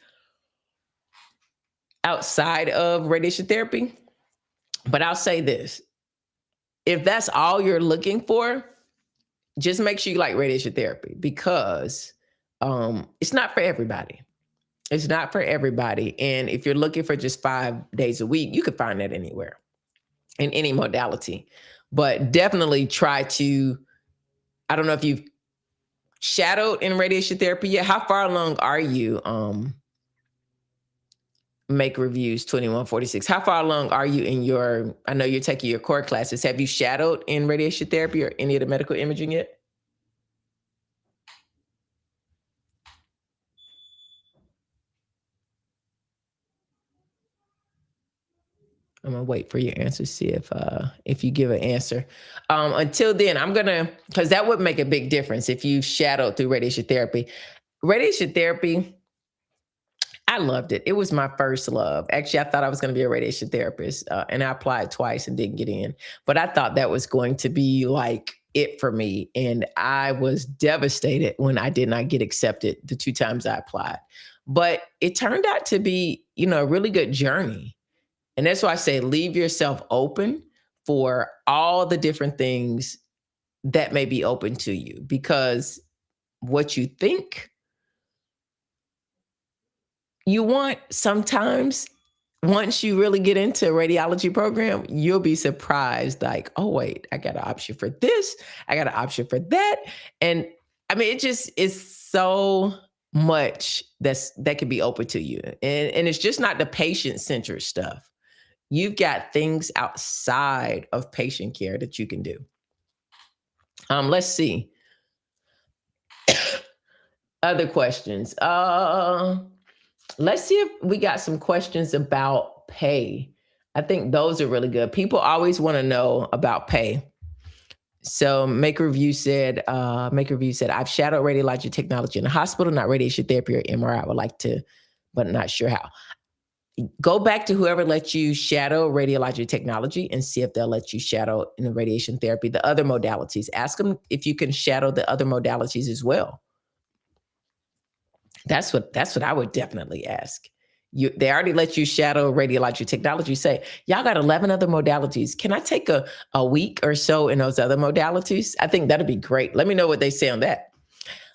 outside of radiation therapy. But I'll say this, if that's all you're looking for, just make sure you like radiation therapy because it's not for everybody. It's not for everybody. And if you're looking for just 5 days a week, you can find that anywhere in any modality. But definitely try to, I don't know if you've shadowed in radiation therapy yet. How far along are you? Make Reviews 2146. How far along are you in I know you're taking your core classes. Have you shadowed in radiation therapy or any of the medical imaging yet? I'm gonna wait for your answer, see if you give an answer. Until then, because that would make a big difference if you shadowed through radiation therapy. Radiation therapy, I loved it. It was my first love. Actually, I thought I was going to be a radiation therapist, and I applied twice and didn't get in. But I thought that was going to be like it for me, and I was devastated when I did not get accepted the 2 times I applied. But it turned out to be, a really good journey. And that's why I say leave yourself open for all the different things that may be open to you, because what you think you want sometimes, once you really get into a radiology program, you'll be surprised, like, oh, wait, I got an option for this, I got an option for that. And I mean, it just is so much that can be open to you. And it's just not the patient-centered stuff. You've got things outside of patient care that you can do. Let's see. Other questions. Let's see if we got some questions about pay. I think those are really good. People always want to know about pay. So Make Review said, I've shadowed radiology technology in the hospital, not radiation therapy or MRI. I would like to, but not sure how. Go back to whoever let you shadow radiology technology and see if they'll let you shadow in the radiation therapy, the other modalities. Ask them if you can shadow the other modalities as well. That's what I would definitely ask. They already let you shadow radiology technology. Say, y'all got 11 other modalities. Can I take a week or so in those other modalities? I think that'd be great. Let me know what they say on that.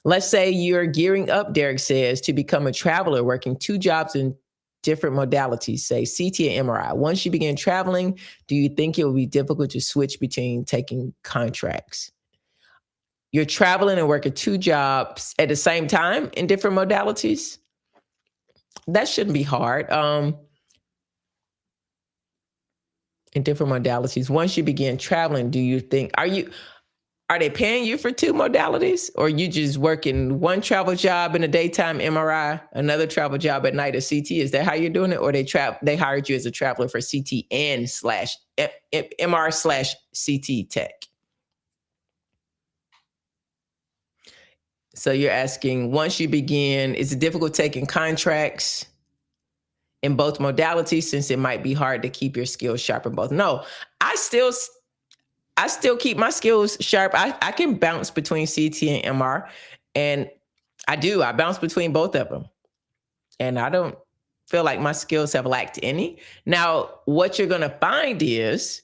Let's say you're gearing up, Derek says, to become a traveler working 2 jobs in different modalities, say CT and MRI. Once you begin traveling, do you think it will be difficult to switch between taking contracts? You're traveling and working 2 jobs at the same time in different modalities? That shouldn't be hard. In different modalities. Once you begin traveling, do you think, are they paying you for 2 modalities, or you just working one travel job in the daytime, MRI, another travel job at night, a CT? Is that how you're doing it? Or they hired you as a traveler for CT and MR/CT tech? So you're asking, once you begin, is it difficult taking contracts in both modalities, since it might be hard to keep your skills sharp in both? No, I still keep my skills sharp. I can bounce between CT and MR, and I bounce between both of them. And I don't feel like my skills have lacked any. Now, what you're gonna find is,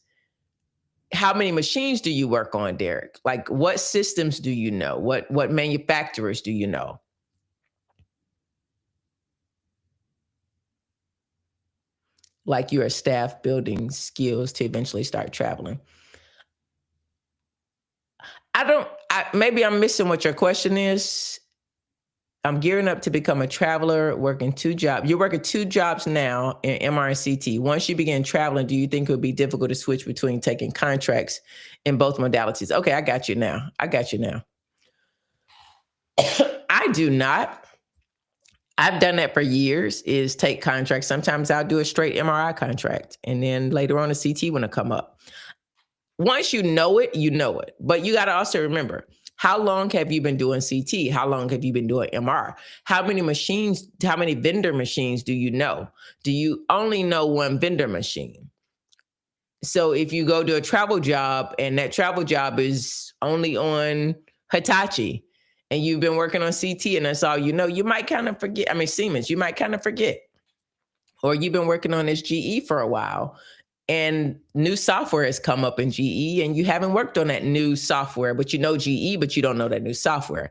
how many machines do you work on, Derek? Like, what systems do you know? What manufacturers do you know? Like, your staff building skills to eventually start traveling. Maybe I'm missing what your question is. I'm gearing up to become a traveler, working 2 jobs. You're working 2 jobs now in MR and CT. Once you begin traveling, do you think it would be difficult to switch between taking contracts in both modalities? Okay, I got you now. I do not. I've done that for years, is take contracts. Sometimes I'll do a straight MRI contract, and then later on a CT one will come up. Once you know it, you know it. But you got to also remember, how long have you been doing CT? How long have you been doing MR? How many vendor machines do you know? Do you only know one vendor machine? So if you go to a travel job and that travel job is only on Hitachi, and you've been working on CT and that's all you know, you might kind of forget. I mean, Siemens, you might kind of forget. Or you've been working on this GE for a while, and new software has come up in GE, and you haven't worked on that new software, but you know GE, but you don't know that new software.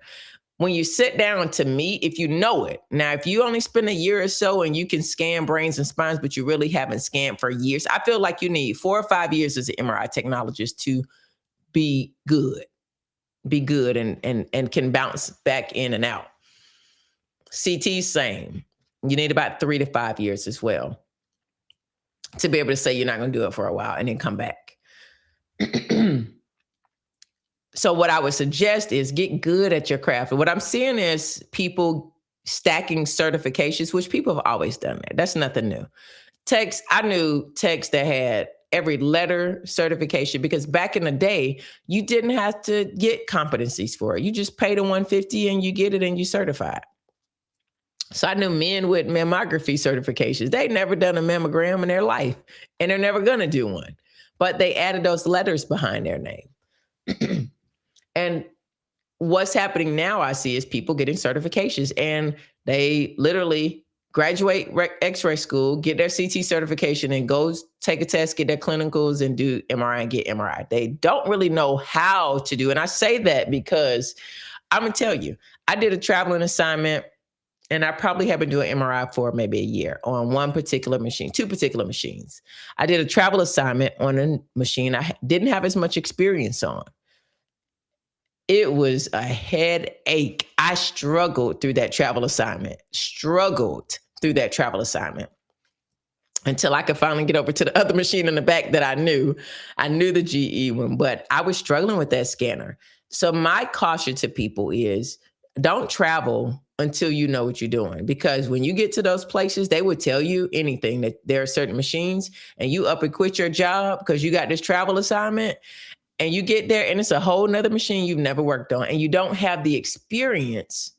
When you sit down to meet, if you know it, now, if you only spend a year or so and you can scan brains and spines, but you really haven't scanned for years, I feel like you need 4 or 5 years as an MRI technologist to be good, and can bounce back in and out. CT, same. You need about 3 to 5 years as well to be able to say you're not going to do it for a while and then come back. So what I would suggest is get good at your craft. And what I'm seeing is people stacking certifications, which people have always done that. That's nothing new. I knew techs that had every letter certification, because back in the day, you didn't have to get competencies for it. You just paid a $150 and you get it and you certified. So I knew men with mammography certifications. They'd never done a mammogram in their life, and they're never going to do one. But they added those letters behind their name. And what's happening now, I see, is people getting certifications, and they literally graduate X-ray school, get their CT certification, and go take a test, get their clinicals, and do MRI and get MRI. They don't really know how to do it. And I say that because I'm going to tell you, I did a traveling assignment And I probably have been doing MRI for maybe a year on one particular machine, two particular machines. I did a travel assignment on a machine I didn't have as much experience on. It was a headache. I struggled through that travel assignment, until I could finally get over to the other machine in the back that I knew. I knew the GE one, but I was struggling with that scanner. So my caution to people is don't travel until you know what you're doing. Because when you get to those places, they would tell you anything, that there are certain machines, and you up and quit your job because you got this travel assignment, and you get there and it's a whole nother machine you've never worked on, and you don't have the experience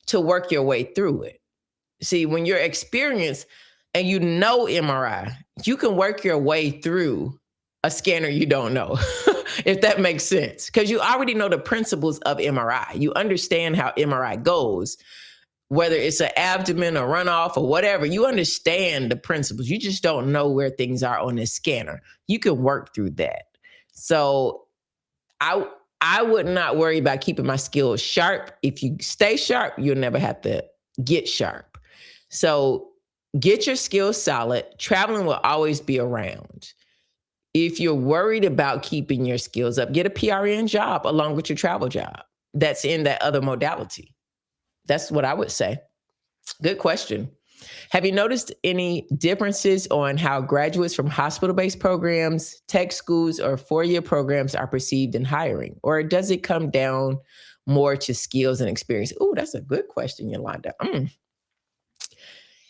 to work your way through it. See, when you're experienced and you know MRI, you can work your way through a scanner you don't know, if that makes sense, because you already know the principles of MRI. You understand how MRI goes, whether it's an abdomen or runoff or whatever. You understand the principles. You just don't know where things are on this scanner. You can work through that. So I would not worry about keeping my skills sharp. If you stay sharp, you'll never have to get sharp. So get your skills solid. Traveling will always be around. If you're worried about keeping your skills up, get a PRN job along with your travel job that's in that other modality. That's what I would say. Good question. Have you noticed any differences on how graduates from hospital-based programs, tech schools, or four-year programs are perceived in hiring? Or does it come down more to skills and experience? Oh, that's a good question, Yolanda.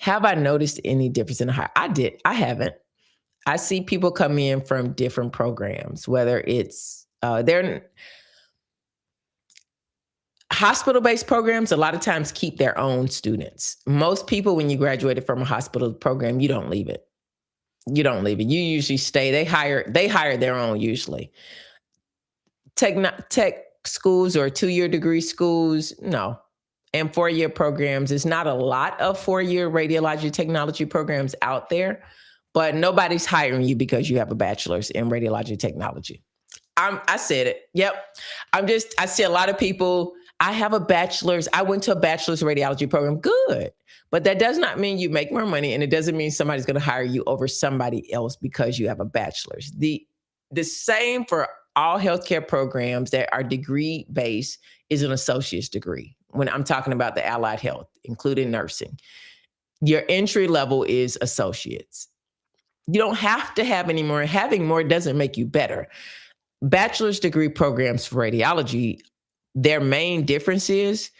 Have I noticed any difference in hire? I haven't. I see people come in from different programs, whether it's they're hospital-based programs. A lot of times keep their own students. Most people, when you graduated from a hospital program, you don't leave it. You usually stay. They hire their own usually. Tech schools or 2-year degree schools, no. And 4-year programs, there's not a lot of 4-year radiology technology programs out there, but nobody's hiring you because you have a bachelor's in radiology technology. I said it. Yep. I see a lot of people, I have a bachelor's. I went to a bachelor's radiology program. Good. But that does not mean you make more money, and it doesn't mean somebody's going to hire you over somebody else because you have a bachelor's. The same for all healthcare programs that are degree-based is an associate's degree. When I'm talking about the allied health, including nursing, your entry level is associates. You don't have to have any more. Having more doesn't make you better. Bachelor's degree programs for radiology, their main difference is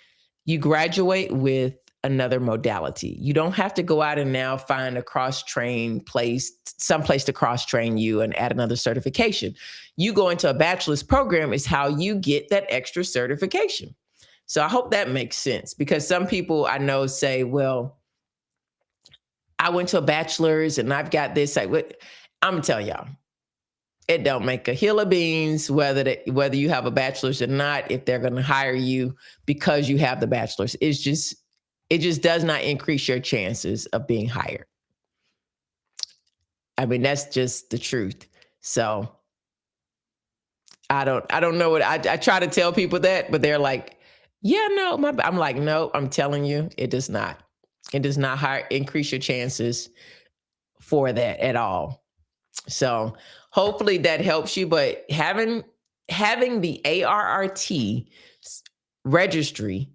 you graduate with another modality. You don't have to go out and now find a cross-train place, someplace to cross-train you and add another certification. You go into a bachelor's program is how you get that extra certification. So I hope that makes sense, because some people I know say, well, I went to a bachelor's and I've got this. I'm gonna tell y'all, it don't make a hill of beans whether you have a bachelor's or not, if they're going to hire you because you have the bachelor's. It just does not increase your chances of being hired. I mean, that's just the truth. So I don't know what I try to tell people that, but they're like, yeah, no, I'm like, no, I'm telling you, it does not. It does not increase your chances for that at all. So hopefully that helps you. But having the ARRT registry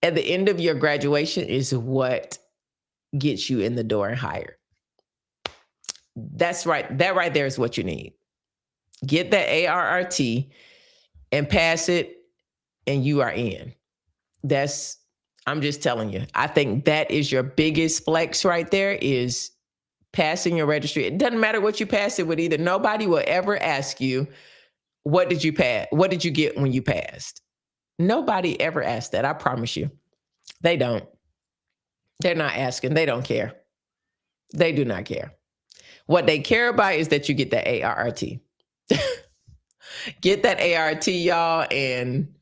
at the end of your graduation is what gets you in the door and hired. That's right. That right there is what you need. Get that ARRT and pass it, and you are in. I'm just telling you, I think that is your biggest flex right there, is passing your registry. It doesn't matter what you pass it with either. Nobody will ever ask you, what did you pass? What did you get when you passed? Nobody ever asks that. I promise you. They don't. They're not asking. They don't care. They do not care. What they care about is that you get that ARRT. Get that ART, y'all, and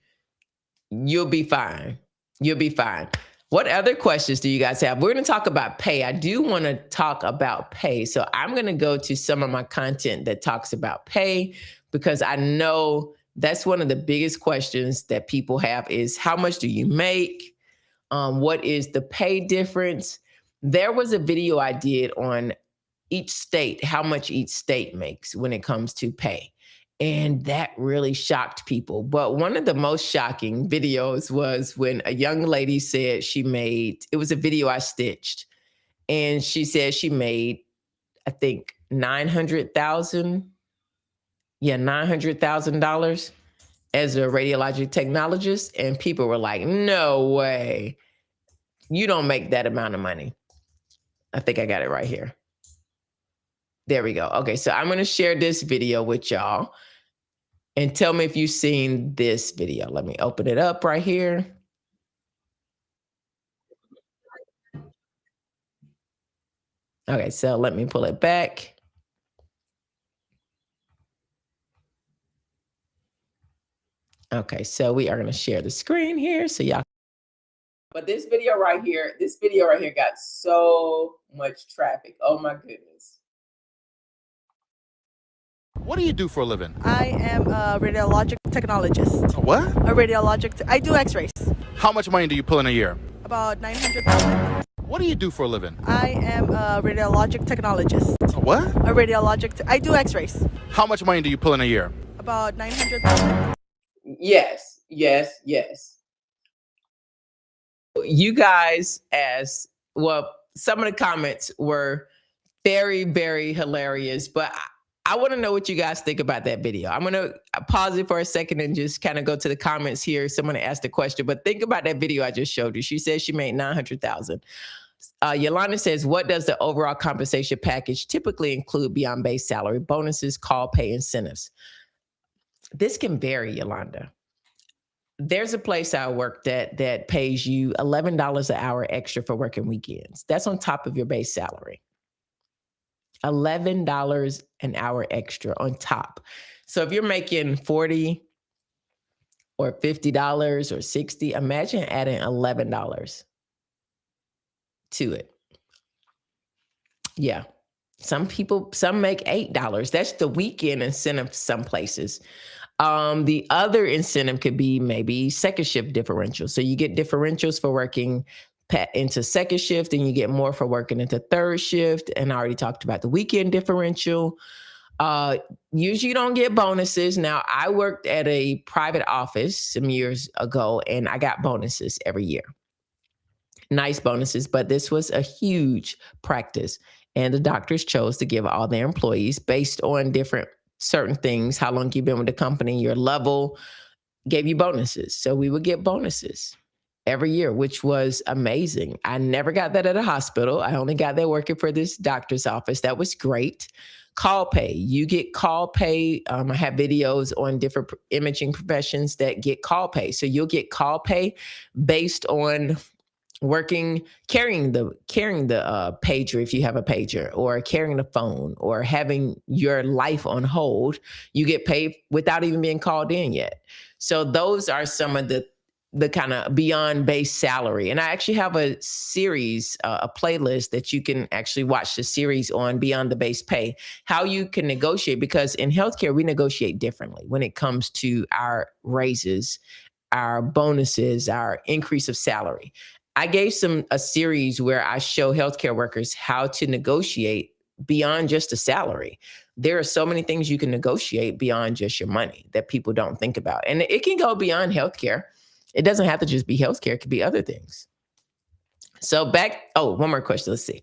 you'll be fine. You'll be fine. What other questions do you guys have? We're going to talk about pay. I do want to talk about pay. So I'm going to go to some of my content that talks about pay, because I know that's one of the biggest questions that people have is, how much do you make? What is the pay difference? There was a video I did on each state, how much each state makes when it comes to pay. And that really shocked people. But one of the most shocking videos was when a young lady said she made, it was a video I stitched, and she said she made, I think, 900,000. Yeah, $900,000 as a radiologic technologist. And people were like, no way. You don't make that amount of money. I think I got it right here. There we go. Okay, so I'm going to share this video with y'all and tell me if you've seen this video. Let me open it up right here. Okay, so let me pull it back. Okay, so we are going to share the screen here so y'all. But this video right here got so much traffic. Oh my goodness. What do you do for a living? I am a radiologic technologist. A what? A radiologic. I do X-rays. How much money do you pull in a year? About 900,000. What do you do for a living? I am a radiologic technologist. A what? A radiologic. I do X-rays. How much money do you pull in a year? About 900,000. Yes, yes, yes. You guys, as well, some of the comments were very, very hilarious, but I want to know what you guys think about that video. I'm going to pause it for a second and just kind of go to the comments here. Someone asked a question, but think about that video I just showed you. She says she made 900,000. Yolanda says, what does the overall compensation package typically include beyond base salary, bonuses, call pay, incentives? This can vary, Yolanda. There's a place I worked at that pays you $11 an hour extra for working weekends. That's on top of your base salary. $11 an hour extra on top. So if you're making $40 or $50 or $60, imagine adding $11 to it. Yeah. Some make $8. That's the weekend incentive some places. The other incentive could be maybe second shift differential. So you get differentials for working into second shift, and you get more for working into third shift. And I already talked about the weekend differential. Usually you don't get bonuses. Now, I worked at a private office some years ago, and I got bonuses every year. Nice bonuses, but this was a huge practice. And the doctors chose to give all their employees based on certain things, how long you've been with the company, your level, gave you bonuses. So we would get bonuses every year, which was amazing. I never got that at a hospital. I only got that working for this doctor's office. That was great. Call pay. You get call pay. I have videos on different imaging professions that get call pay. So you'll get call pay based on carrying the pager if you have a pager, or carrying the phone, or having your life on hold. You get paid without even being called in yet. So those are some of the kind of beyond base salary. And I actually have a series, a playlist that you can actually watch the series on beyond the base pay, how you can negotiate, because in healthcare, we negotiate differently when it comes to our raises, our bonuses, our increase of salary. I gave a series where I show healthcare workers how to negotiate beyond just a salary. There are so many things you can negotiate beyond just your money that people don't think about. And it can go beyond healthcare. It doesn't have to just be healthcare. It could be other things. So one more question. Let's see.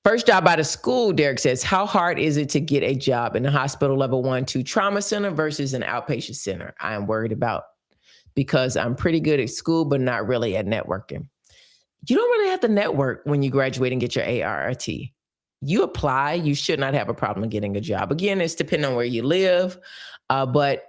First job out of school, Derek says, how hard is it to get a job in a hospital level 1, 2 trauma center versus an outpatient center? I am worried about, because I'm pretty good at school, but not really at networking. You don't really have to network when you graduate and get your ARRT. You apply, you should not have a problem getting a job. Again, it's depending on where you live, but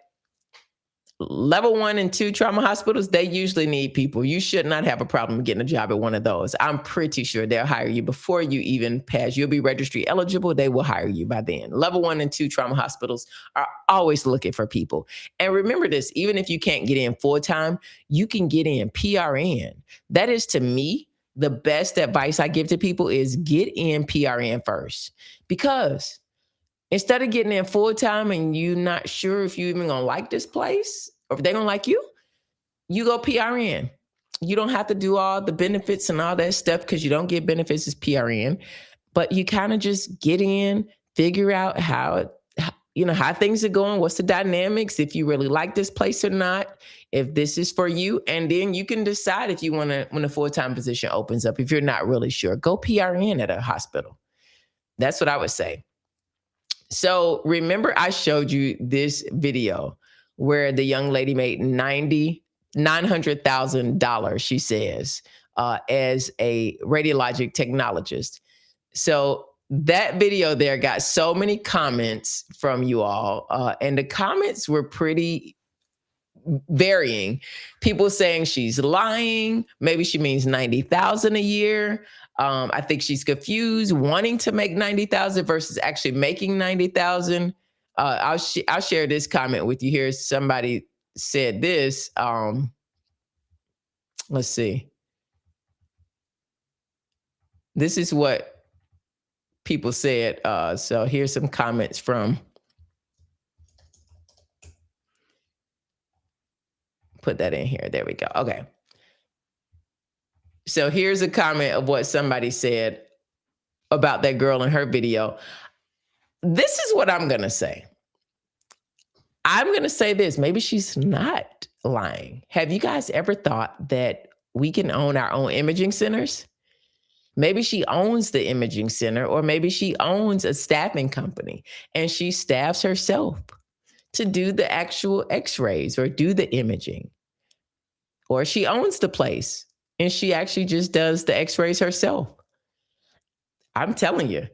level 1 and 2 trauma hospitals, they usually need people. You should not have a problem getting a job at one of those. I'm pretty sure they'll hire you before you even pass. You'll be registry eligible. They will hire you by then. Level 1 and 2 trauma hospitals are always looking for people. And remember this, even if you can't get in full time, you can get in PRN. That is, to me, the best advice I give to people is get in PRN first. Because instead of getting in full time and you're not sure if you even gonna like this place or if they're gonna like you, you go PRN. You don't have to do all the benefits and all that stuff because you don't get benefits as PRN, but you kind of just get in, figure out how things are going, what's the dynamics, if you really like this place or not, if this is for you. And then you can decide if you want to, when a full-time position opens up, if you're not really sure, go PRN at a hospital. That's what I would say. So remember I showed you this video where the young lady made $900,000, she says, as a radiologic technologist. So that video there got so many comments from you all, and the comments were pretty varying. People saying she's lying. Maybe she means 90,000 a year. I think she's confused, wanting to make 90,000 versus actually making 90,000. I'll share this comment with you here. Somebody said this. Let's see. This is what people said. So here's some comments from. Put that in here. There we go. Okay. So here's a comment of what somebody said about that girl in her video. This is what I'm going to say. I'm going to say this. Maybe she's not lying. Have you guys ever thought that we can own our own imaging centers? Maybe she owns the imaging center, or maybe she owns a staffing company and she staffs herself to do the actual x-rays or do the imaging. Or she owns the place and she actually just does the x-rays herself. I'm telling you,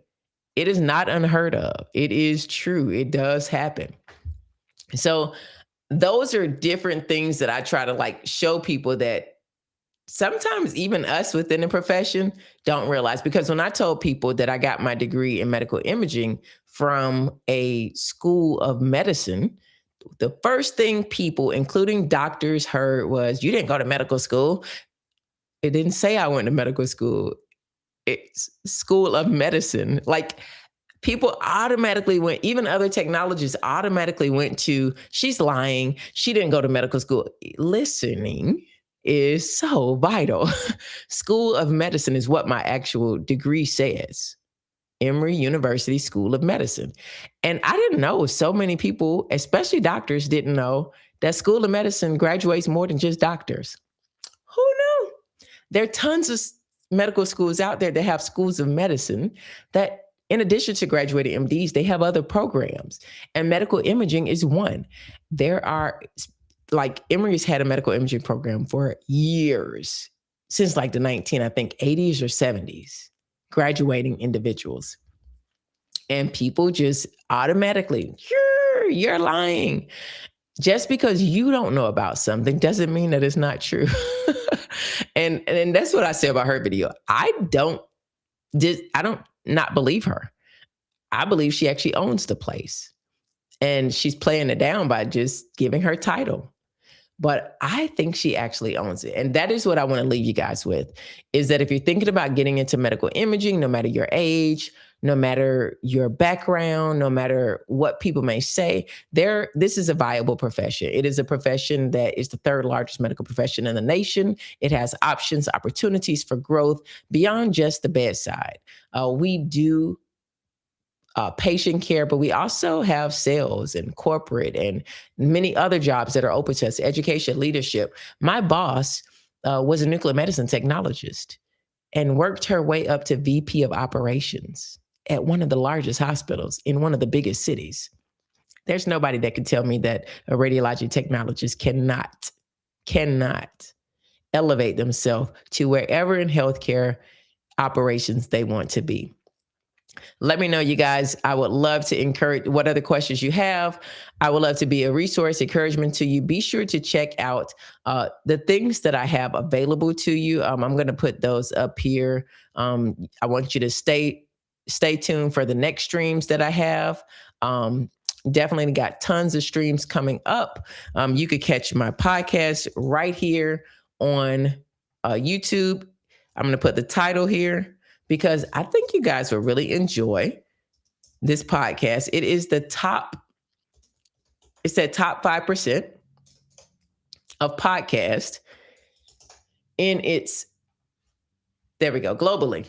it is not unheard of. It is true. It does happen. So those are different things that I try to show people that sometimes even us within the profession don't realize. Because when I told people that I got my degree in medical imaging from a school of medicine, the first thing people, including doctors, heard was, "You didn't go to medical school." It didn't say I went to medical school. It's school of medicine. People automatically went, even other technologists automatically went to, she's lying. She didn't go to medical school. Listening is so vital. School of medicine is what my actual degree says. Emory University School of Medicine. And I didn't know, so many people, especially doctors, didn't know that School of Medicine graduates more than just doctors. Who knew? There are tons of medical schools out there that have schools of medicine that, in addition to graduated MDs, they have other programs. And medical imaging is one. There are, Emory's had a medical imaging program for years, since the 80s or 70s. Graduating individuals. And people just automatically, you're lying. Just because you don't know about something doesn't mean that it's not true. and that's what I say about her video. I don't not believe her. I believe she actually owns the place. And she's playing it down by just giving her title. But I think she actually owns it. And that is what I want to leave you guys with, is that if you're thinking about getting into medical imaging, no matter your age, no matter your background, no matter what people may say, this is a viable profession. It is a profession that is the third largest medical profession in the nation. It has options, opportunities for growth beyond just the bedside. We do patient care, but we also have sales and corporate and many other jobs that are open to us, education, leadership. My boss was a nuclear medicine technologist and worked her way up to VP of operations at one of the largest hospitals in one of the biggest cities. There's nobody that can tell me that a radiology technologist cannot elevate themselves to wherever in healthcare operations they want to be. Let me know, you guys. I would love to encourage what other questions you have. I would love to be a resource, encouragement to you. Be sure to check out the things that I have available to you. I'm going to put those up here. I want you to stay tuned for the next streams that I have. Definitely got tons of streams coming up. You could catch my podcast right here on YouTube. I'm going to put the title here, because I think you guys will really enjoy this podcast. It is the top 5% of podcast in its, there we go, globally.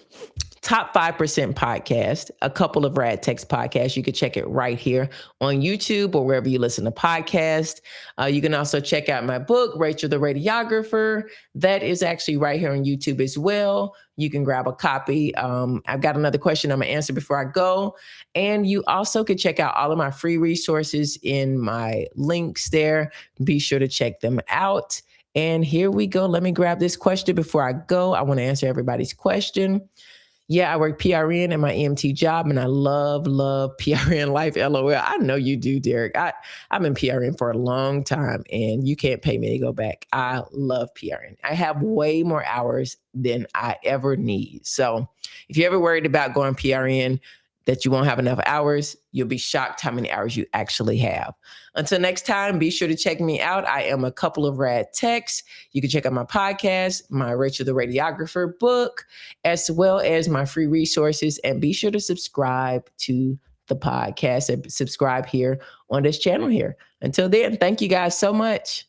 Top 5% podcast, a couple of Rad Tech's podcasts. You can check it right here on YouTube or wherever you listen to podcasts. You can also check out my book, Rachel the Radiographer. That is actually right here on YouTube as well. You can grab a copy. I've got another question I'm going to answer before I go. And you also can check out all of my free resources in my links there. Be sure to check them out. And here we go. Let me grab this question before I go. I want to answer everybody's question. Yeah, I work PRN in my EMT job, and I love PRN life, LOL. I know you do, Derek. I've been PRN for a long time, and you can't pay me to go back. I love PRN. I have way more hours than I ever need. So if you're ever worried about going PRN, that you won't have enough hours, you'll be shocked how many hours you actually have. Until next time, be sure to check me out. I am a couple of Rad Techs. You can check out my podcast, my Rachel the Radiographer book, as well as my free resources. And be sure to subscribe to the podcast and subscribe here on this channel here. Until then, thank you guys so much.